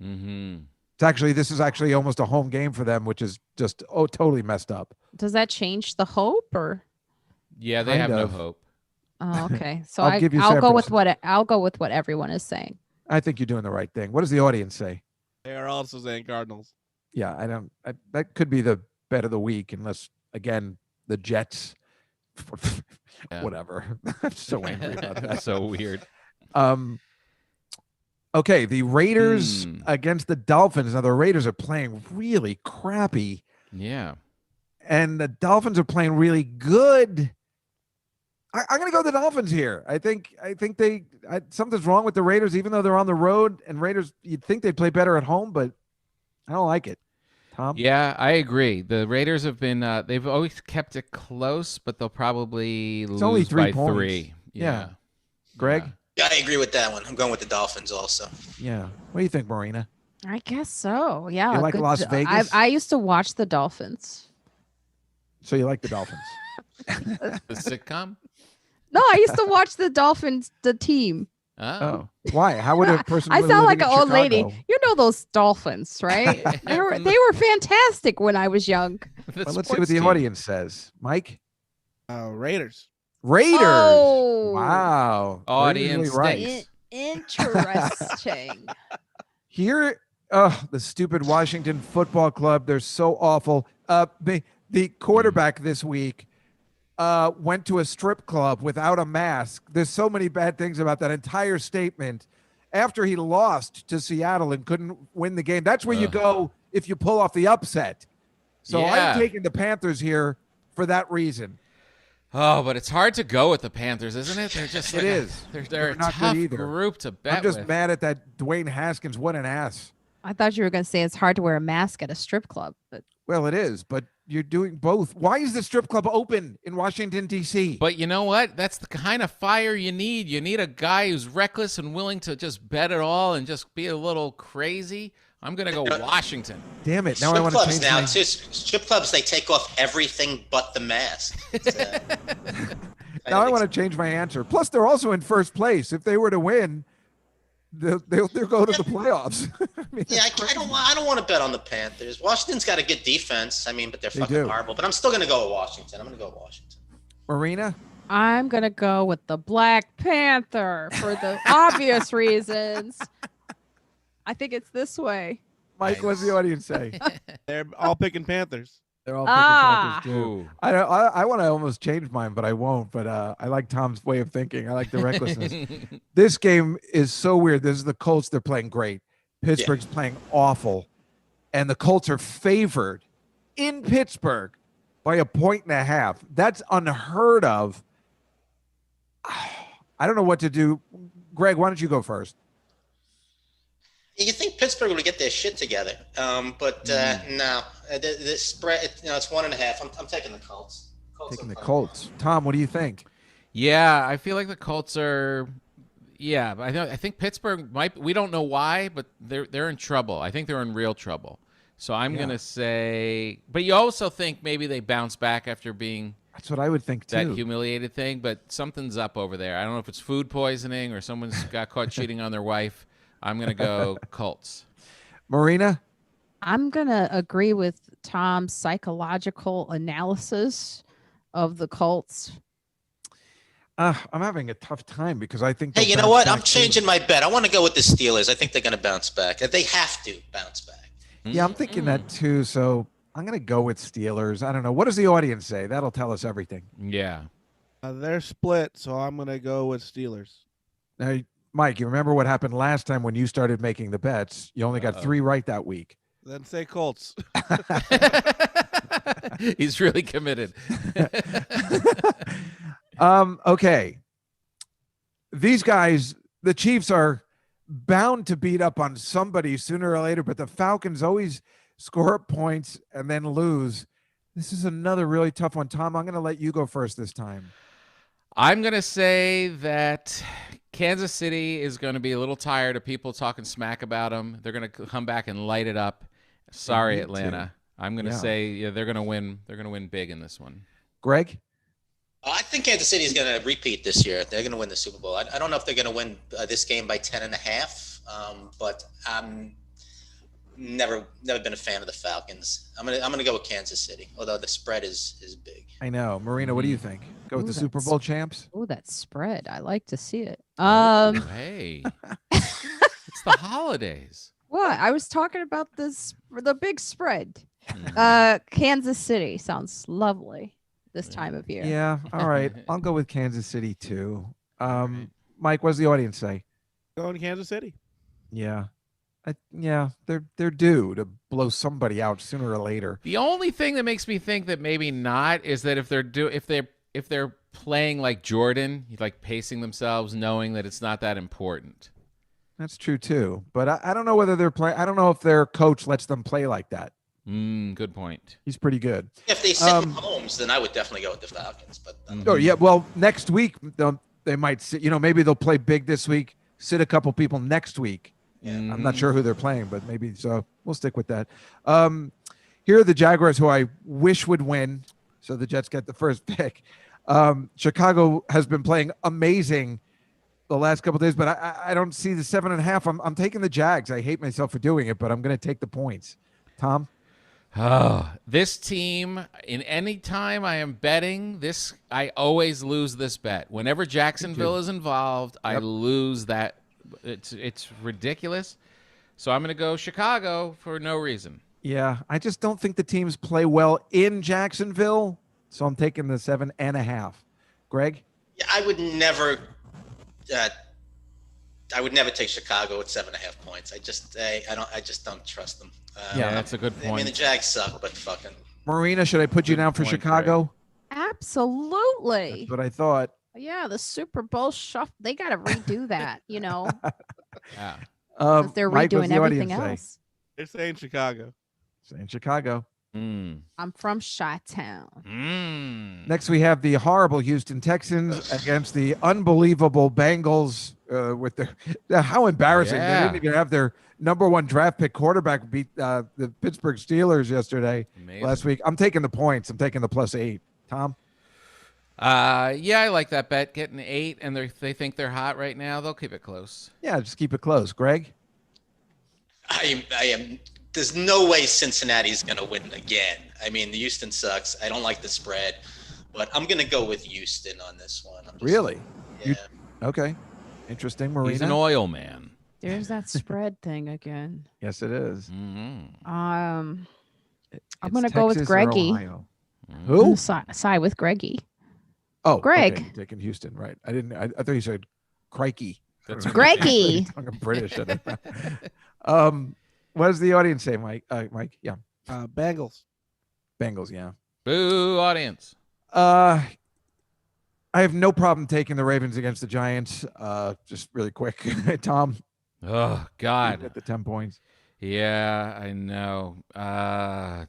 Mm-hmm. This is actually almost a home game for them, which is just totally messed up. Does that change the hope or? Yeah, they have no hope. Oh, okay. So I'll go with what everyone is saying. I think you're doing the right thing. What does the audience say? They are also saying Cardinals. Yeah, that could be the bet of the week, unless again the Jets. Whatever. I'm so angry about that. So weird. Okay, the Raiders against the Dolphins. Now the Raiders are playing really crappy. Yeah. And the Dolphins are playing really good. I'm going to go with the Dolphins here. I think something's wrong with the Raiders, even though they're on the road. And Raiders, you'd think they'd play better at home, but I don't like it. Tom? Yeah, I agree. The Raiders have been they've always kept it close, but they'll probably lose only 3 by points. 3. Yeah. Greg? Yeah, I agree with that one. I'm going with the Dolphins also. Yeah. What do you think, Marina? I guess so. Yeah. You like Las Vegas? I used to watch the Dolphins. So you like the Dolphins? The sitcom? No, I used to watch the Dolphins, the team. Oh. Why? How would a person I really sound living like an in old lady. Chicago- You know those Dolphins, right? they were fantastic when I was young. Well, let's see what the audience says. Mike? Raiders. Raiders. Oh. Wow. Audience Right. stinks. Interesting. Here, the stupid Washington Football Club. They're so awful. The quarterback this week went to a strip club without a mask. There's so many bad things about that entire statement. After he lost to Seattle and couldn't win the game, that's where you go if you pull off the upset. So Yeah. I'm taking the Panthers here for that reason. Oh, but it's hard to go with the Panthers, isn't it? They're just It is. They're a not tough good either. group to bet I'm just with. mad at that Dwayne Haskins. What an ass. I thought you were going to say it's hard to wear a mask at a strip club, but Well, it is, but you're doing both. Why is the strip club open in Washington, D.C.? But you know what? That's the kind of fire you need. You need a guy who's reckless and willing to just bet it all and just be a little crazy. I'm going to go Washington. Damn it. Now I Strip want to clubs change now, my... too. Strip clubs, they take off everything but the mask. Now I want to change my answer. Plus, they're also in first place. If they were to win, they'll go to the playoffs. I mean, Yeah, I don't want to bet on the Panthers. Washington's got a good defense. I mean, but they're fucking horrible. But I'm still going to go with Washington. I'm going to go with Washington. Marina? I'm going to go with the Black Panther for the obvious reasons. I think it's this way. Mike, what's the audience say? They're all picking Panthers. They're all picking Panthers too. Ooh. I want to almost change mine, but I won't. But I like Tom's way of thinking. I like the recklessness. This game is so weird. This is the Colts. They're playing great. Pittsburgh's playing awful. And the Colts are favored in Pittsburgh by 1.5. That's unheard of. I don't know what to do. Greg, why don't you go first? You think Pittsburgh would get their shit together, but no. The spread, it's 1.5. I'm taking the Colts. Taking the Colts. Tom, what do you think? Yeah, I feel like the Colts are. Yeah, I think Pittsburgh might. We don't know why, but they're in trouble. I think they're in real trouble. So I'm gonna say. But you also think maybe they bounce back after being. That's what I would think too. That humiliated thing, but something's up over there. I don't know if it's food poisoning or someone's got caught cheating on their wife. I'm going to go Colts. Marina? I'm going to agree with Tom's psychological analysis of the Colts. I'm having a tough time because I think. Hey, you know what? I'm changing my bet. I want to go with the Steelers. I think they're going to bounce back. They have to bounce back. Yeah, I'm thinking that too. So I'm going to go with Steelers. I don't know. What does the audience say? That'll tell us everything. Yeah. They're split, so I'm going to go with Steelers. Now, Mike, you remember what happened last time when you started making the bets? You only got 3 right that week. Then say Colts. He's really committed. Okay. These guys, the Chiefs are bound to beat up on somebody sooner or later, but the Falcons always score up points and then lose. This is another really tough one. Tom, I'm going to let you go first this time. I'm going to say that Kansas City is going to be a little tired of people talking smack about them. They're going to come back and light it up. Sorry, Atlanta. I'm going to say they're going to win. They're going to win big in this one. Greg? I think Kansas City is going to repeat this year. They're going to win the Super Bowl. I don't know if they're going to win this game by 10.5, but I'm never been a fan of the Falcons. I'm gonna go with Kansas City, although the spread is big. I know. Marina, what do you think? Go with the Super Bowl champs? Oh, that spread. I like to see it. Hey, it's the holidays. What? I was talking about the big spread. Kansas City sounds lovely this time of year. Yeah. All right. I'll go with Kansas City too. Mike, what does the audience say? Going to Kansas City. Yeah. They're due to blow somebody out sooner or later. The only thing that makes me think that maybe not is that if they're playing like Jordan, like pacing themselves, knowing that it's not that important. That's true too. But I don't know whether they're playing. I don't know if their coach lets them play like that. Good point. He's pretty good. If they sit Mahomes, then I would definitely go with the Falcons. But oh yeah, well next week they might sit. Maybe they'll play big this week. Sit a couple people next week. Yeah. I'm not sure who they're playing, but maybe so. We'll stick with that. Here are the Jaguars, who I wish would win, so the Jets get the first pick. Chicago has been playing amazing the last couple of days, but I don't see the 7.5. I'm taking the Jags. I hate myself for doing it, but I'm going to take the points. Tom? Oh, this team, in any time I am betting this, I always lose this bet. Whenever Jacksonville is involved, I lose that. It's ridiculous. So I'm going to go Chicago for no reason. Yeah, I just don't think the teams play well in Jacksonville, so I'm taking the 7.5. Greg? Yeah, I would never take Chicago at 7.5 points. I just don't trust them. Yeah, that's a good point. I mean, the Jags suck, but fucking. Marina, should I put you down for Chicago? Greg. Absolutely. That's what I thought. Yeah, the Super Bowl shuffle. They got to redo that, Yeah. They're Mike, redoing everything else. They're saying Chicago. Saying Chicago. I'm from Chi-Town. Next, we have the horrible Houston Texans against the unbelievable Bengals. With their how embarrassing! They didn't even have their #1 draft pick quarterback beat the Pittsburgh Steelers yesterday. Last week. I'm taking the points. I'm taking the +8. Tom? Yeah, I like that bet. Getting 8, and they think they're hot right now. They'll keep it close. Yeah, just keep it close. Greg? I am. There's no way Cincinnati's going to win again. I mean, Houston sucks. I don't like the spread, but I'm going to go with Houston on this one. Really? Yeah. Okay. Interesting, Marina. He's an oil man. There's that spread thing again. Yes, it is. I'm going to go with Greggy. Who? Side with Greggy. Oh, Greg. Okay. Taking Houston, right? I thought you said crikey. That's Greggy. I'm British. What does the audience say, Mike? Mike, yeah. Bengals. Bengals, yeah. Boo, audience. I have no problem taking the Ravens against the Giants. Just really quick, Tom. Oh God, at the 10 points. Yeah, I know.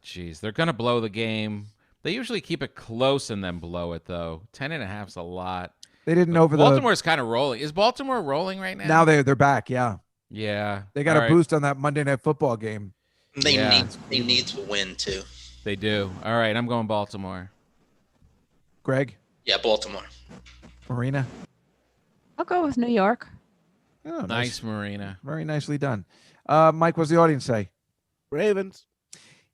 Geez, they're gonna blow the game. They usually keep it close and then blow it, though. 10.5's a lot. They didn't Baltimore's kind of rolling. Is Baltimore rolling right now? Now they're back, yeah. Yeah. They got a boost on that Monday Night Football game. They need to win, too. They do. All right, I'm going Baltimore. Greg? Yeah, Baltimore. Marina? I'll go with New York. Oh, nice, Marina. Very nicely done. Mike, what's the audience say? Ravens.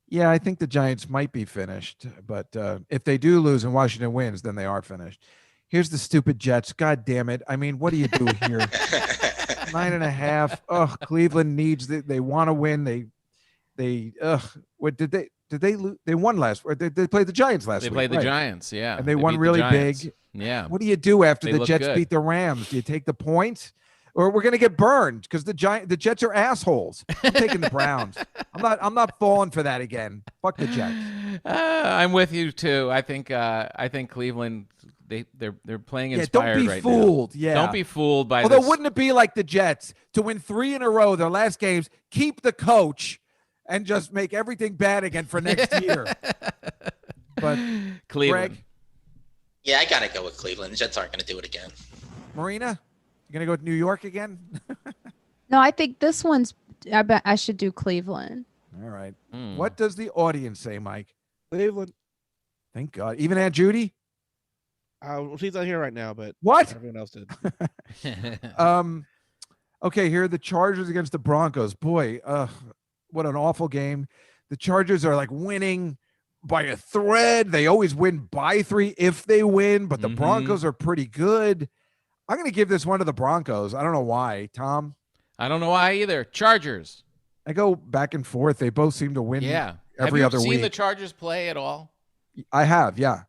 Yeah, I think the Giants might be finished, but if they do lose and Washington wins, then they are finished. Here's the stupid Jets. God damn it. I mean, what do you do here? 9.5. Oh, Cleveland needs they want to win. What did they lose? They won last week. They played the Giants last week. They played the Giants, yeah. And they won really big. Yeah. What do you do after the Jets beat the Rams? Do you take the points? Or we're gonna get burned because the Jets are assholes. I'm taking the Browns. I'm not falling for that again. Fuck the Jets. I'm with you too. I think Cleveland they're playing inspired right now. Don't be fooled. Yeah. Don't be fooled by Although wouldn't it be like the Jets to win 3 in a row, their last games, keep the coach, and just make everything bad again for next year? But Cleveland. Greg? Yeah, I gotta go with Cleveland. The Jets aren't gonna do it again. Marina? You gonna go to New York again? No, I think this one's. I bet I should do Cleveland. All right. What does the audience say, Mike? Cleveland. Thank God. Even Aunt Judy? She's not here right now, but what? Everyone else did. Okay, here are the Chargers against the Broncos. Boy, what an awful game. The Chargers are like winning by a thread. They always win by 3 if they win, but the Broncos are pretty good. I'm going to give this one to the Broncos. I don't know why. Tom? I don't know why either. Chargers. I go back and forth. They both seem to win every other week. Have you seen the Chargers play at all? I have, yeah.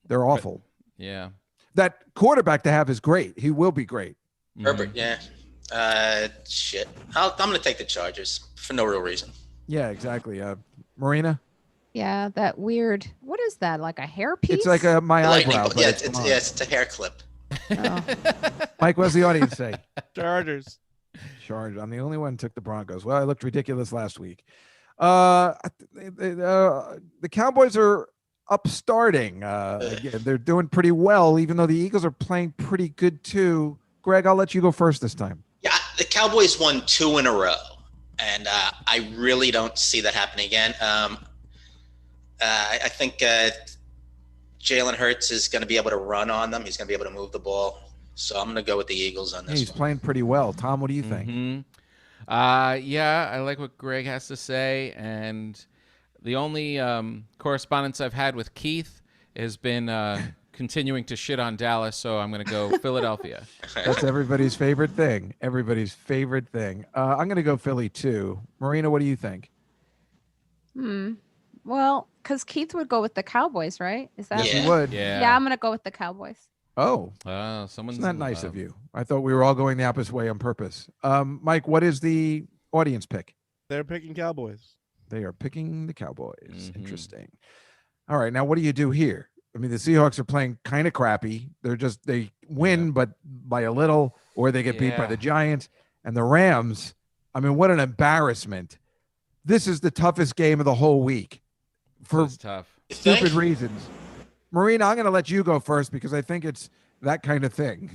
They're awful. Yeah. That quarterback they have is great. He will be great. Herbert, yeah. Shit. I'm going to take the Chargers for no real reason. Yeah, exactly. Marina? Yeah, that weird. What is that? Like a hairpiece? It's like my eyebrow. Yeah, it's a hair clip. Oh. Mike, what does the audience say? Chargers. I'm the only one who took the Broncos. Well, I looked ridiculous last week. The Cowboys are upstarting. Again, they're doing pretty well, even though the Eagles are playing pretty good too. Greg, I'll let you go first this time. Yeah, the Cowboys won 2 in a row, and I really don't see that happening again. I think Jalen Hurts is going to be able to run on them. He's going to be able to move the ball. So I'm going to go with the Eagles on this. He's playing pretty well. Tom, what do you think? Yeah, I like what Greg has to say. And the only correspondence I've had with Keith has been continuing to shit on Dallas. So I'm going to go Philadelphia. That's everybody's favorite thing. Everybody's favorite thing. I'm going to go Philly too. Marina, what do you think? Well, because Keith would go with the Cowboys, right? Is that? Yes, he would. Yeah, I'm going to go with the Cowboys. Oh, someone's isn't that nice of you? I thought we were all going the opposite way on purpose. Mike, what is the audience pick? They're picking Cowboys. They are picking the Cowboys. Interesting. All right, now what do you do here? I mean, the Seahawks are playing kind of crappy. They win, but by a little, or they get beat by the Giants. And the Rams, I mean, what an embarrassment. This is the toughest game of the whole week for stupid reasons. Marina, I'm going to let you go first because I think it's that kind of thing.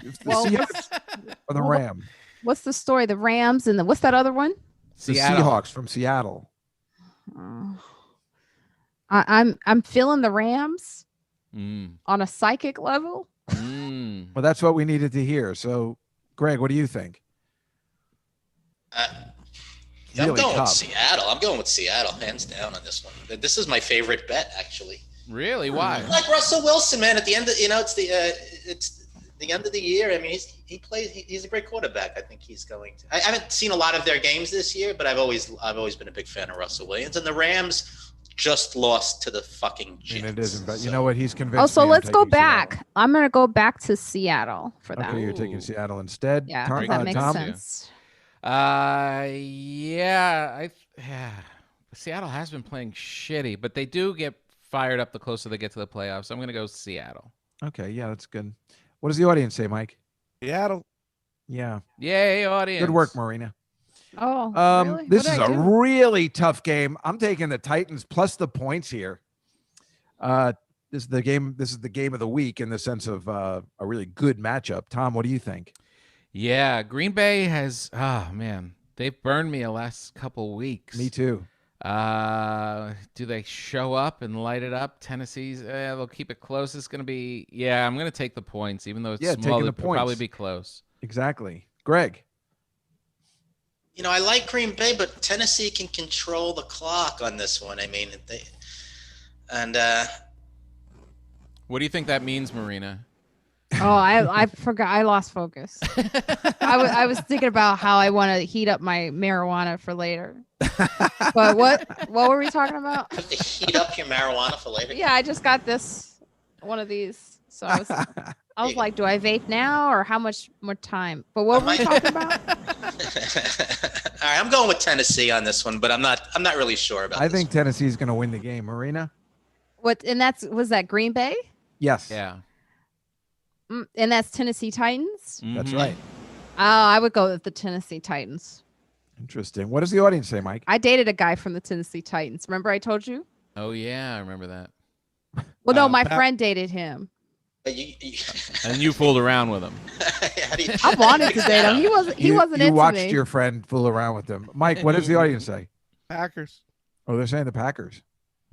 It's the Seahawks or the Rams. What's the story? The Rams and what's that other one? The Seahawks from Seattle. I'm feeling the Rams on a psychic level. Well, that's what we needed to hear. So, Greg, what do you think? I'm going with Seattle. I'm going with Seattle, hands down on this one. This is my favorite bet, actually. Really? Why? Like Russell Wilson, man. At the end of it's the end of the year. I mean, he's a great quarterback. I think he's going to. I haven't seen a lot of their games this year, but I've always been a big fan of Russell Williams. And the Rams just lost to the fucking Jets. And it isn't, but you know what? He's convinced. Oh, so let's go back. Seattle. I'm going to go back to Seattle for that. Okay, you're taking Seattle instead. Yeah, that makes sense. Seattle has been playing shitty, but they do get fired up the closer they get to the playoffs. I'm going to go Seattle. Okay, yeah, that's good. What does the audience say, Mike? Seattle. Yeah. Yay, audience. Good work, Marina. Oh, really? This is a really tough game. I'm taking the Titans plus the points here. This is the game of the week in the sense of a really good matchup. Tom, what do you think? Yeah, Green Bay has, they've burned me the last couple weeks. Me too. Do they show up and light it up? Tennessee's, they'll keep it close. It's going to be, I'm going to take the points, even though it's small. It'll probably be close. Exactly. Greg? I like Green Bay, but Tennessee can control the clock on this one. I mean, what do you think that means, Marina? Oh, I forgot. I lost focus. I was thinking about how I want to heat up my marijuana for later. But what were we talking about? Have to heat up your marijuana for later? Yeah, I just got one of these. So I was like, do I vape now or how much more time? But what were we talking about? All right, I'm going with Tennessee on this one, but I'm not really sure about I think Tennessee's going to win the game. Marina? What? And was that Green Bay? Yes. Yeah. And that's Tennessee Titans? That's right. Oh, I would go with the Tennessee Titans. Interesting. What does the audience say, Mike? I dated a guy from the Tennessee Titans. Remember I told you? Oh, yeah, I remember that. Well, no, my friend dated him. And you fooled around with him. I wanted to date him. He wasn't into me. You watched your friend fool around with him. Mike, what does the audience say? Packers. Oh, they're saying the Packers.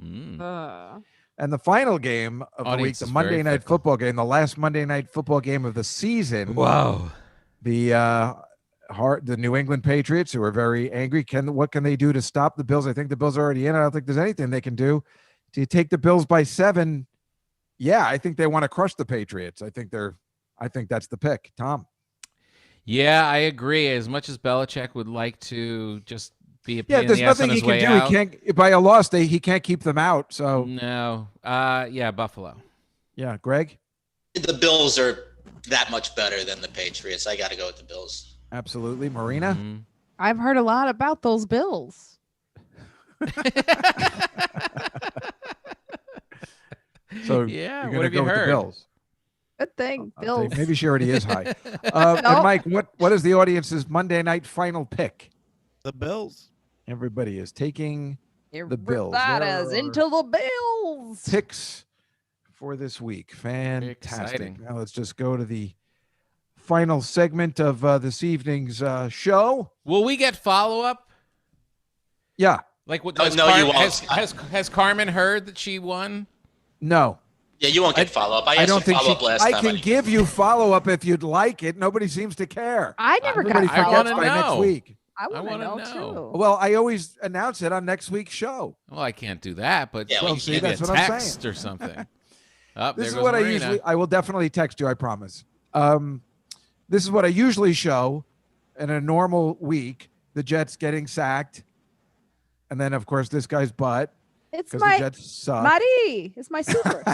Mm. And the final game of the week, the Monday Night Football game, the last Monday Night Football game of the season. Wow. The New England Patriots, who are very angry. What can they do to stop the Bills? I think the Bills are already in. I don't think there's anything they can do. Do you take the Bills by 7? Yeah, I think they want to crush the Patriots. I think that's the pick. Tom. Yeah, I agree. As much as Belichick would like to just be a pain in there's the ass nothing on he his way can do. out. He can't, by a loss, he can't keep them out. So no. Yeah, Buffalo. Yeah, Greg. The Bills are that much better than the Patriots. I got to go with the Bills. Absolutely, Marina. Mm-hmm. I've heard a lot about those Bills. So yeah, you're what have go you with heard? The Bills. Good thing, Bills. Maybe she already is high. And Mike, what is the audience's Monday night final pick? The Bills. Everybody is taking the Bills. That is into the Bills. Picks for this week. Fantastic. Exciting. Now let's just go to the final segment of this evening's show. Will we get follow-up? Yeah. Like what? You won't. Has Carmen heard that she won? No. Yeah, you won't get follow-up. I don't asked think for follow-up last time. I can give you follow-up if you'd like it. Nobody seems to care. I never got Everybody follow-up. forgets by next week. I want to wanna know too. Well, I always announce it on next week's show. Well, I can't do that, but Yeah, well, see, maybe that's a what I'm text saying. or something. Oh, This is there what goes I Marina. I will definitely text you, I promise. This is what I usually show in a normal week. The Jets getting sacked. And then, of course, this guy's butt. It's The my Jets suck. Mari. It's my super.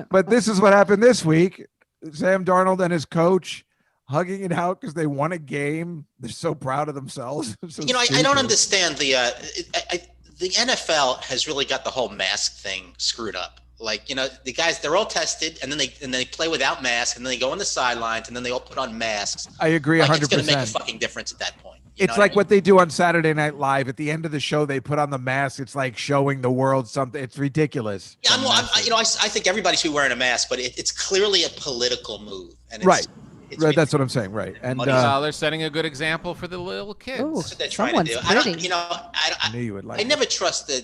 But this is what happened this week. Sam Darnold and his coach hugging it out because they won a game. They're so proud of themselves. So I don't understand the NFL has really got the whole mask thing screwed up. Like, the guys, they're all tested, and then they play without masks, and then they go on the sidelines, and then they all put on masks. I agree 100%. It's going to make a fucking difference at that point. It's like what they do on Saturday Night Live. At the end of the show, they put on the mask. It's like showing the world something. It's ridiculous. Yeah, I think everybody should be wearing a mask, but it's clearly a political move. And Right. That's what I'm saying. Right. And they're setting a good example for the little kids. Ooh, that's what they're trying to do. I knew you would like I never trust I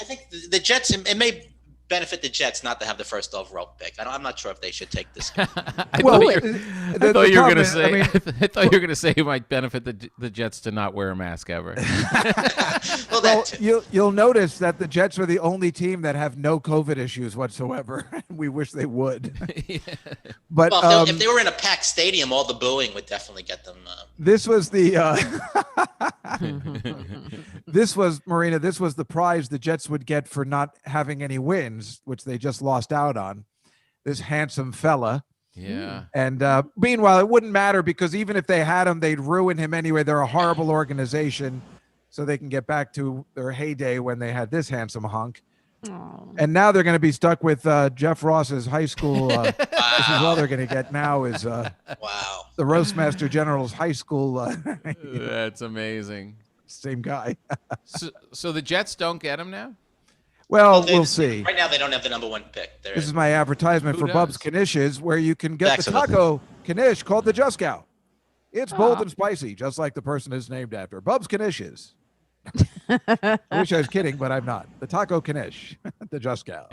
think the Jets, it may benefit the Jets not to have the first overall pick. I'm not sure if they should take this. I thought you were going to say. I thought you were going to say it might benefit the Jets to not wear a mask ever. Well, you'll notice that the Jets are the only team that have no COVID issues whatsoever. We wish they would. Yeah. But if they were in a packed stadium, all the booing would definitely get them. This was the Marina. This was the prize the Jets would get for not having any wins, which they just lost out on. This handsome fella. Yeah. And meanwhile, it wouldn't matter because even if they had him, they'd ruin him anyway. They're a horrible organization, so they can get back to their heyday when they had this handsome hunk. Oh. And now they're going to be stuck with Jeff Ross's high school. This is all they're going to get now is wow, the Roastmaster General's high school. That's amazing. Same guy. So the Jets don't get him now? Well, we'll see. Right now, they don't have the number one pick. This is my advertisement for Bub's Knishes, where you can get Excellent. the taco knish called the Just Cow. It's bold and spicy, just like the person is named after. Bub's Knishes. I wish I was kidding, but I'm not. The taco knish, the Just Cow.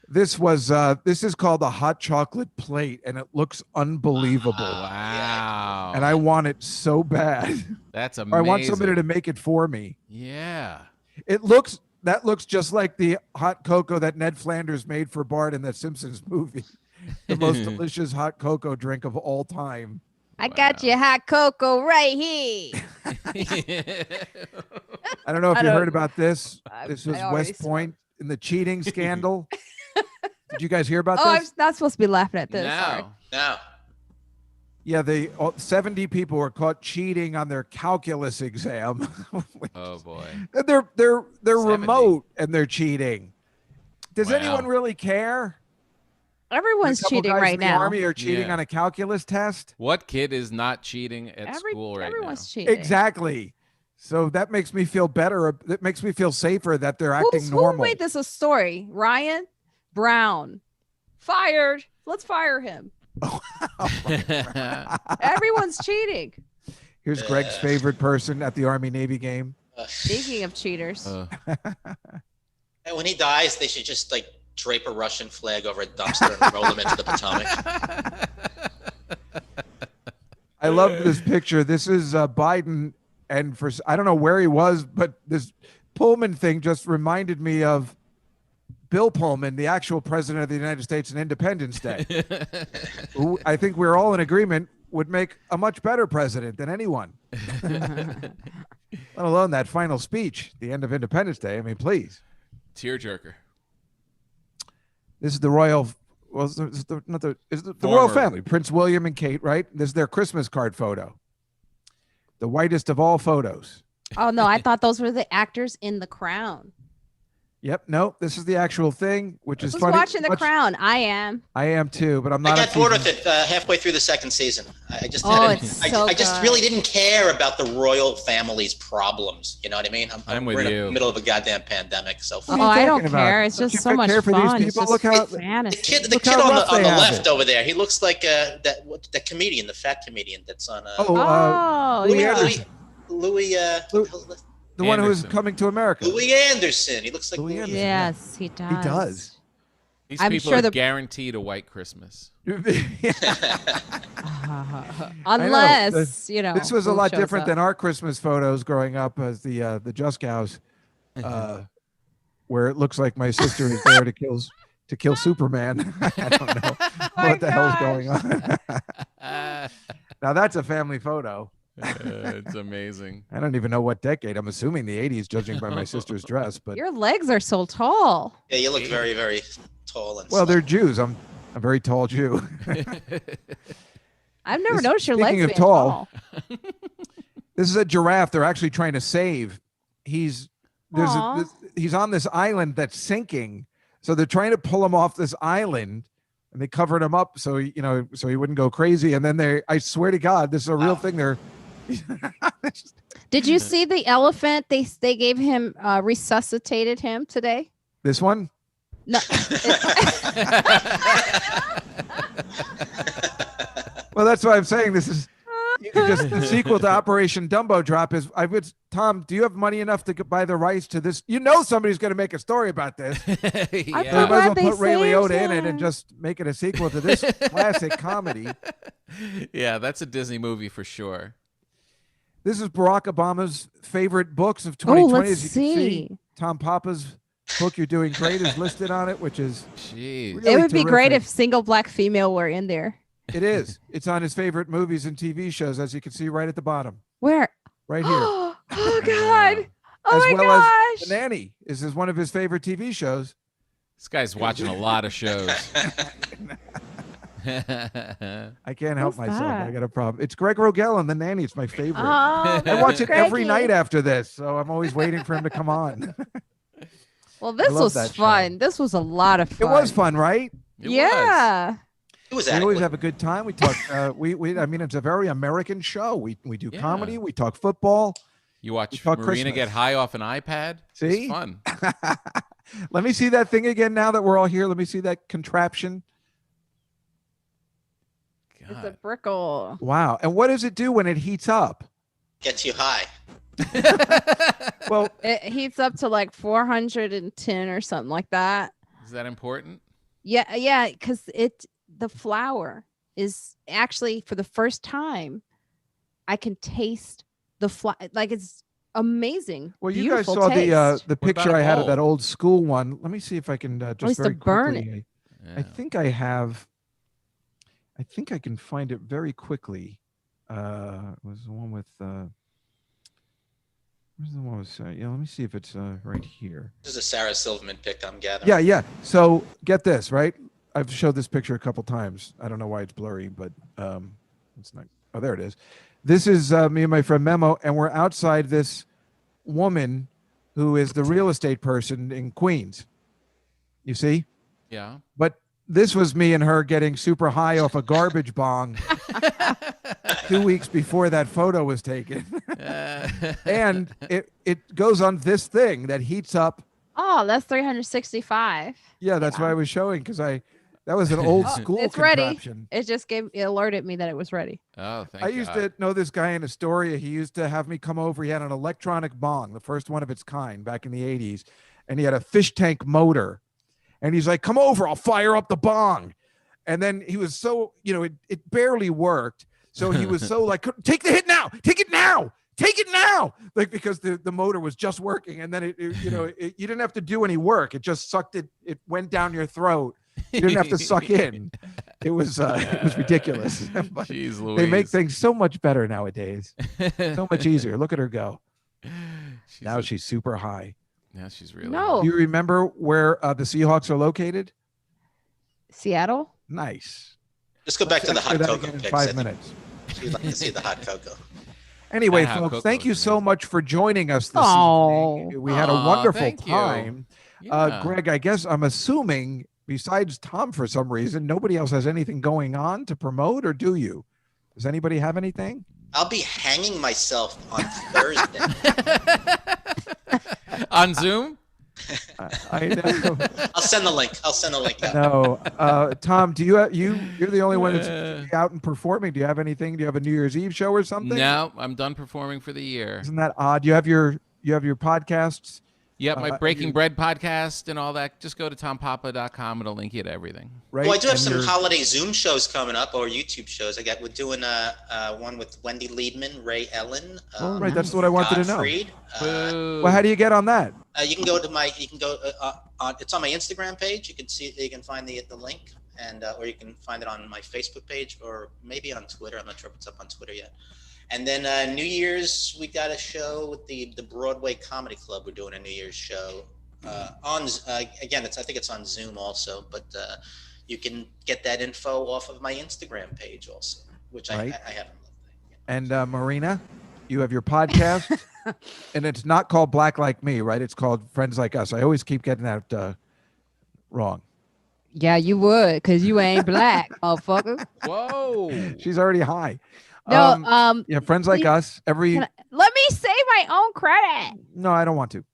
This is called the hot chocolate plate, and it looks unbelievable. Wow. And I want it so bad. That's amazing. I want somebody to make it for me. Yeah. That looks just like the hot cocoa that Ned Flanders made for Bart in the Simpsons movie. The most delicious hot cocoa drink of all time. I got you hot cocoa right here. I don't know if you heard about this. This was I already West Point in the cheating scandal. Did you guys hear about this? I'm not supposed to be laughing at this. Sorry. No. Yeah, 70 people were caught cheating on their calculus exam. Oh boy. They're 70. remote and they're cheating. Does Wow. anyone really care? Everyone's A couple cheating guys right in the now. Army are cheating Yeah. on a calculus test. What kid is not cheating at school right Everyone's now? cheating. Exactly. So that makes me feel better. That makes me feel safer that they're acting Who normal. made this a story? Ryan Brown. Fired. Let's fire him. Everyone's cheating. Here's Greg's favorite person at the Army-Navy game. Speaking of cheaters. And when he dies, they should just like drape a Russian flag over a dumpster and roll him into the Potomac. I love this picture. This is Biden, and I don't know where he was, but this Pullman thing just reminded me of Bill Pullman, the actual president of the United States on Independence Day, who I think we're all in agreement would make a much better president than anyone. Let alone that final speech, the end of Independence Day. I mean, please. Tearjerker. This is the royal, well, the royal family, Prince William and Kate, right? This is their Christmas card photo. The whitest of all photos. Oh, no, I thought those were the actors in The Crown. Yep. No, this is the actual thing, which is Who's funny. watching The Crown? I am. I am too, but I'm not. I got bored with it halfway through the second season. I just really didn't care about the royal family's problems. You know what I mean? I'm with we're you. in the middle of a goddamn pandemic. So I don't care. It's just so much fun. These people. Look how the kid on the left over there. He looks like that comedian, the fat comedian that's on. Louis. The one who is coming to America. Louis Anderson. He looks like Louis Anderson. Yes, he does. He does. These people are guaranteed a white Christmas. Unless, you know. This was a lot different than our Christmas photos growing up as the Just Cows, where it looks like my sister is there to kill Superman. I don't know what the hell's going on. Now that's a family photo. It's amazing. I don't even know what decade. I'm assuming the 80s, judging by my sister's dress. But your legs are so tall. Yeah, you look very, very tall and. Well, they're Jews. I'm a very tall Jew. I've never noticed your legs being tall. This is a giraffe. They're actually trying to save. He's on this island that's sinking, so they're trying to pull him off this island. And they covered him up so he wouldn't go crazy. And then I swear to God, this is a real thing. Did you see the elephant? They gave him resuscitated him today. This one? No. Well, that's why I'm saying this is just the sequel to Operation Dumbo Drop. Tom, do you have money enough to buy the rights to this? You know somebody's going to make a story about this. Yeah. So might as well put Ray Liotta in it and just make it a sequel to this classic comedy. Yeah, that's a Disney movie for sure. This is Barack Obama's favorite books of 2020. Let's as you can see. Tom Papa's book, You're Doing Great, is listed on it, which is really it would be terrific. great if single black female were in there. It is. It's on his favorite movies and TV shows, as you can see right at the bottom. Where? Right here. Oh God! Oh my gosh! As The Nanny is one of his favorite TV shows. This guy's watching a lot of shows. I can't help myself. I got a problem. It's Gregg Rogell and The Nanny. It's my favorite. Oh, I watch it every night after this, so I'm always waiting for him to come on. Well, this was fun. Show. This was a lot of fun. It was fun, right? It was. We always have a good time. We talk. I mean, it's a very American show. We do comedy. We talk football. You watch Marina get high off an iPad. See, it's fun. Let me see that thing again. Now that we're all here, let me see that contraption. God. It's a brickle. Wow! And what does it do when it heats up? Gets you high. Well, it heats up to like 410 or something like that. Is that important? Yeah, because the flour is actually, for the first time, I can taste the flour. Like, it's amazing. Well, you Beautiful guys saw taste. the picture I had of that old school one. Let me see if I can just at least very to burn quickly. it. I think I have. I think I can find it very quickly. It was the one with. Where's the one with? Yeah, let me see if it's right here. This is a Sarah Silverman pick, I'm gathering. Yeah. So get this, right? I've showed this picture a couple times. I don't know why it's blurry, but it's not. Oh, there it is. This is me and my friend Memo, and we're outside this woman who is the real estate person in Queens. You see? Yeah. But this was me and her getting super high off a garbage bong 2 weeks before that photo was taken. And it goes on this thing that heats up. Oh, that's 365. Yeah, that's why I was showing, because I That was an old school it's contraption. ready. It alerted me that it was ready. Oh, thank I used to know this guy in Astoria. He used to have me come over. He had an electronic bong, the first one of its kind back in the 80s. And he had a fish tank motor. And he's like, come over, I'll fire up the bong. And then he was so, it barely worked. So he was so like, take the hit now, take it now. Take it now, like because the motor was just working, and then you didn't have to do any work. It just sucked it. It went down your throat. You didn't have to suck in. It was ridiculous. Jeez Louise. They make things so much better nowadays. So much easier. Look at her go. She's super high. Now she's really. No. Do you remember where the Seahawks are located? Seattle. Nice. Let's go back to the hot cocoa in pics. 5 minutes. You'd like to see the hot cocoa. Anyway, That hot folks, cocoa thank you is so amazing. much for joining us this evening. We had a wonderful thank you. time. Yeah. Greg, I guess I'm assuming besides Tom, for some reason, nobody else has anything going on to promote, or do you? Does anybody have anything? I'll be hanging myself on Thursday. On Zoom? I know. I'll send the link. Out. No, Tom, do you're the only one that's out and performing? Do you have anything? Do you have a New Year's Eve show or something? No, I'm done performing for the year. Isn't that odd? You have your podcasts. Yep, my Breaking Bread podcast and all that. Just go to tompapa.com. It'll link you to everything. Right. Well, I do have some holiday Zoom shows coming up, or YouTube shows. We're doing one with Wendy Liedman, Ray Ellen. Right, that's what I wanted to know. Gottfried. Well, how do you get on that? You can go to it's on my Instagram page. You can find the link, and or you can find it on my Facebook page, or maybe on Twitter. I'm not sure if it's up on Twitter yet. And then New Year's, we got a show with the Broadway Comedy Club. We're doing a New Year's show again. I think it's on Zoom also, but you can get that info off of my Instagram page also, which I haven't looked at. And Marina, you have your podcast, and it's not called Black Like Me, right? It's called Friends Like Us. I always keep getting that wrong. Yeah, you would, because you ain't black, motherfucker. Whoa. She's already high. No, yeah, Friends Like Us. let me say my own credit. No, I don't want to.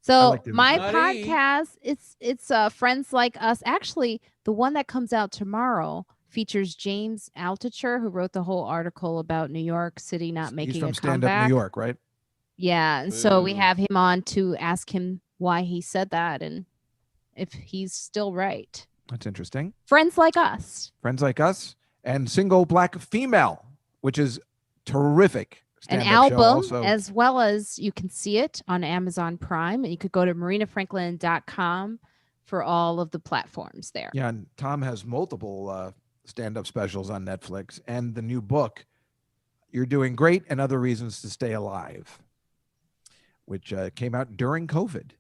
So like to- my Buddy. podcast, it's Friends Like Us. Actually, the one that comes out tomorrow features James Altucher, who wrote the whole article about New York City not making He's from a Stand Up comeback. New York, right? Yeah, and so we Boo. have him on to ask him why he said that and if he's still right. That's interesting. Friends Like Us. Friends Like Us and Single Black Female, which is terrific. An stand-up show album, also. as well as you can see it on Amazon Prime, and you could go to marinafranklin.com for all of the platforms there. Yeah, and Tom has multiple stand-up specials on Netflix, and the new book, You're Doing Great and Other Reasons to Stay Alive, which came out during COVID.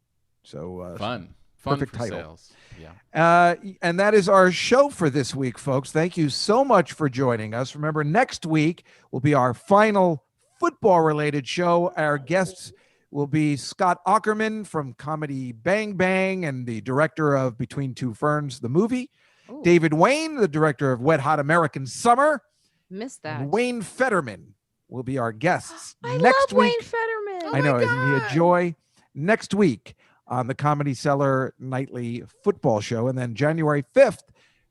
So Fun perfect for title. sales. Yeah. And that is our show for this week, folks. Thank you so much for joining us. Remember, next week will be our final football-related show. Our guests will be Scott Aukerman from Comedy Bang Bang and the director of Between Two Ferns, the movie. Ooh. David Wayne, the director of Wet Hot American Summer. Missed that. And Wayne Fetterman will be our guests I next love week. Wayne Fetterman. I know, isn't he a joy? Next week on the Comedy Cellar Nightly Football Show. And then January 5th,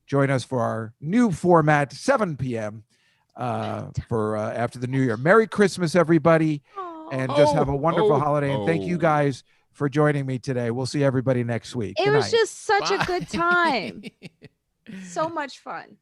join us for our new format, 7 p.m. For after the New Year. Merry Christmas, everybody. And just have a wonderful holiday. And thank you guys for joining me today. We'll see everybody next week. It Good was night. just such Bye. a good time. So much fun.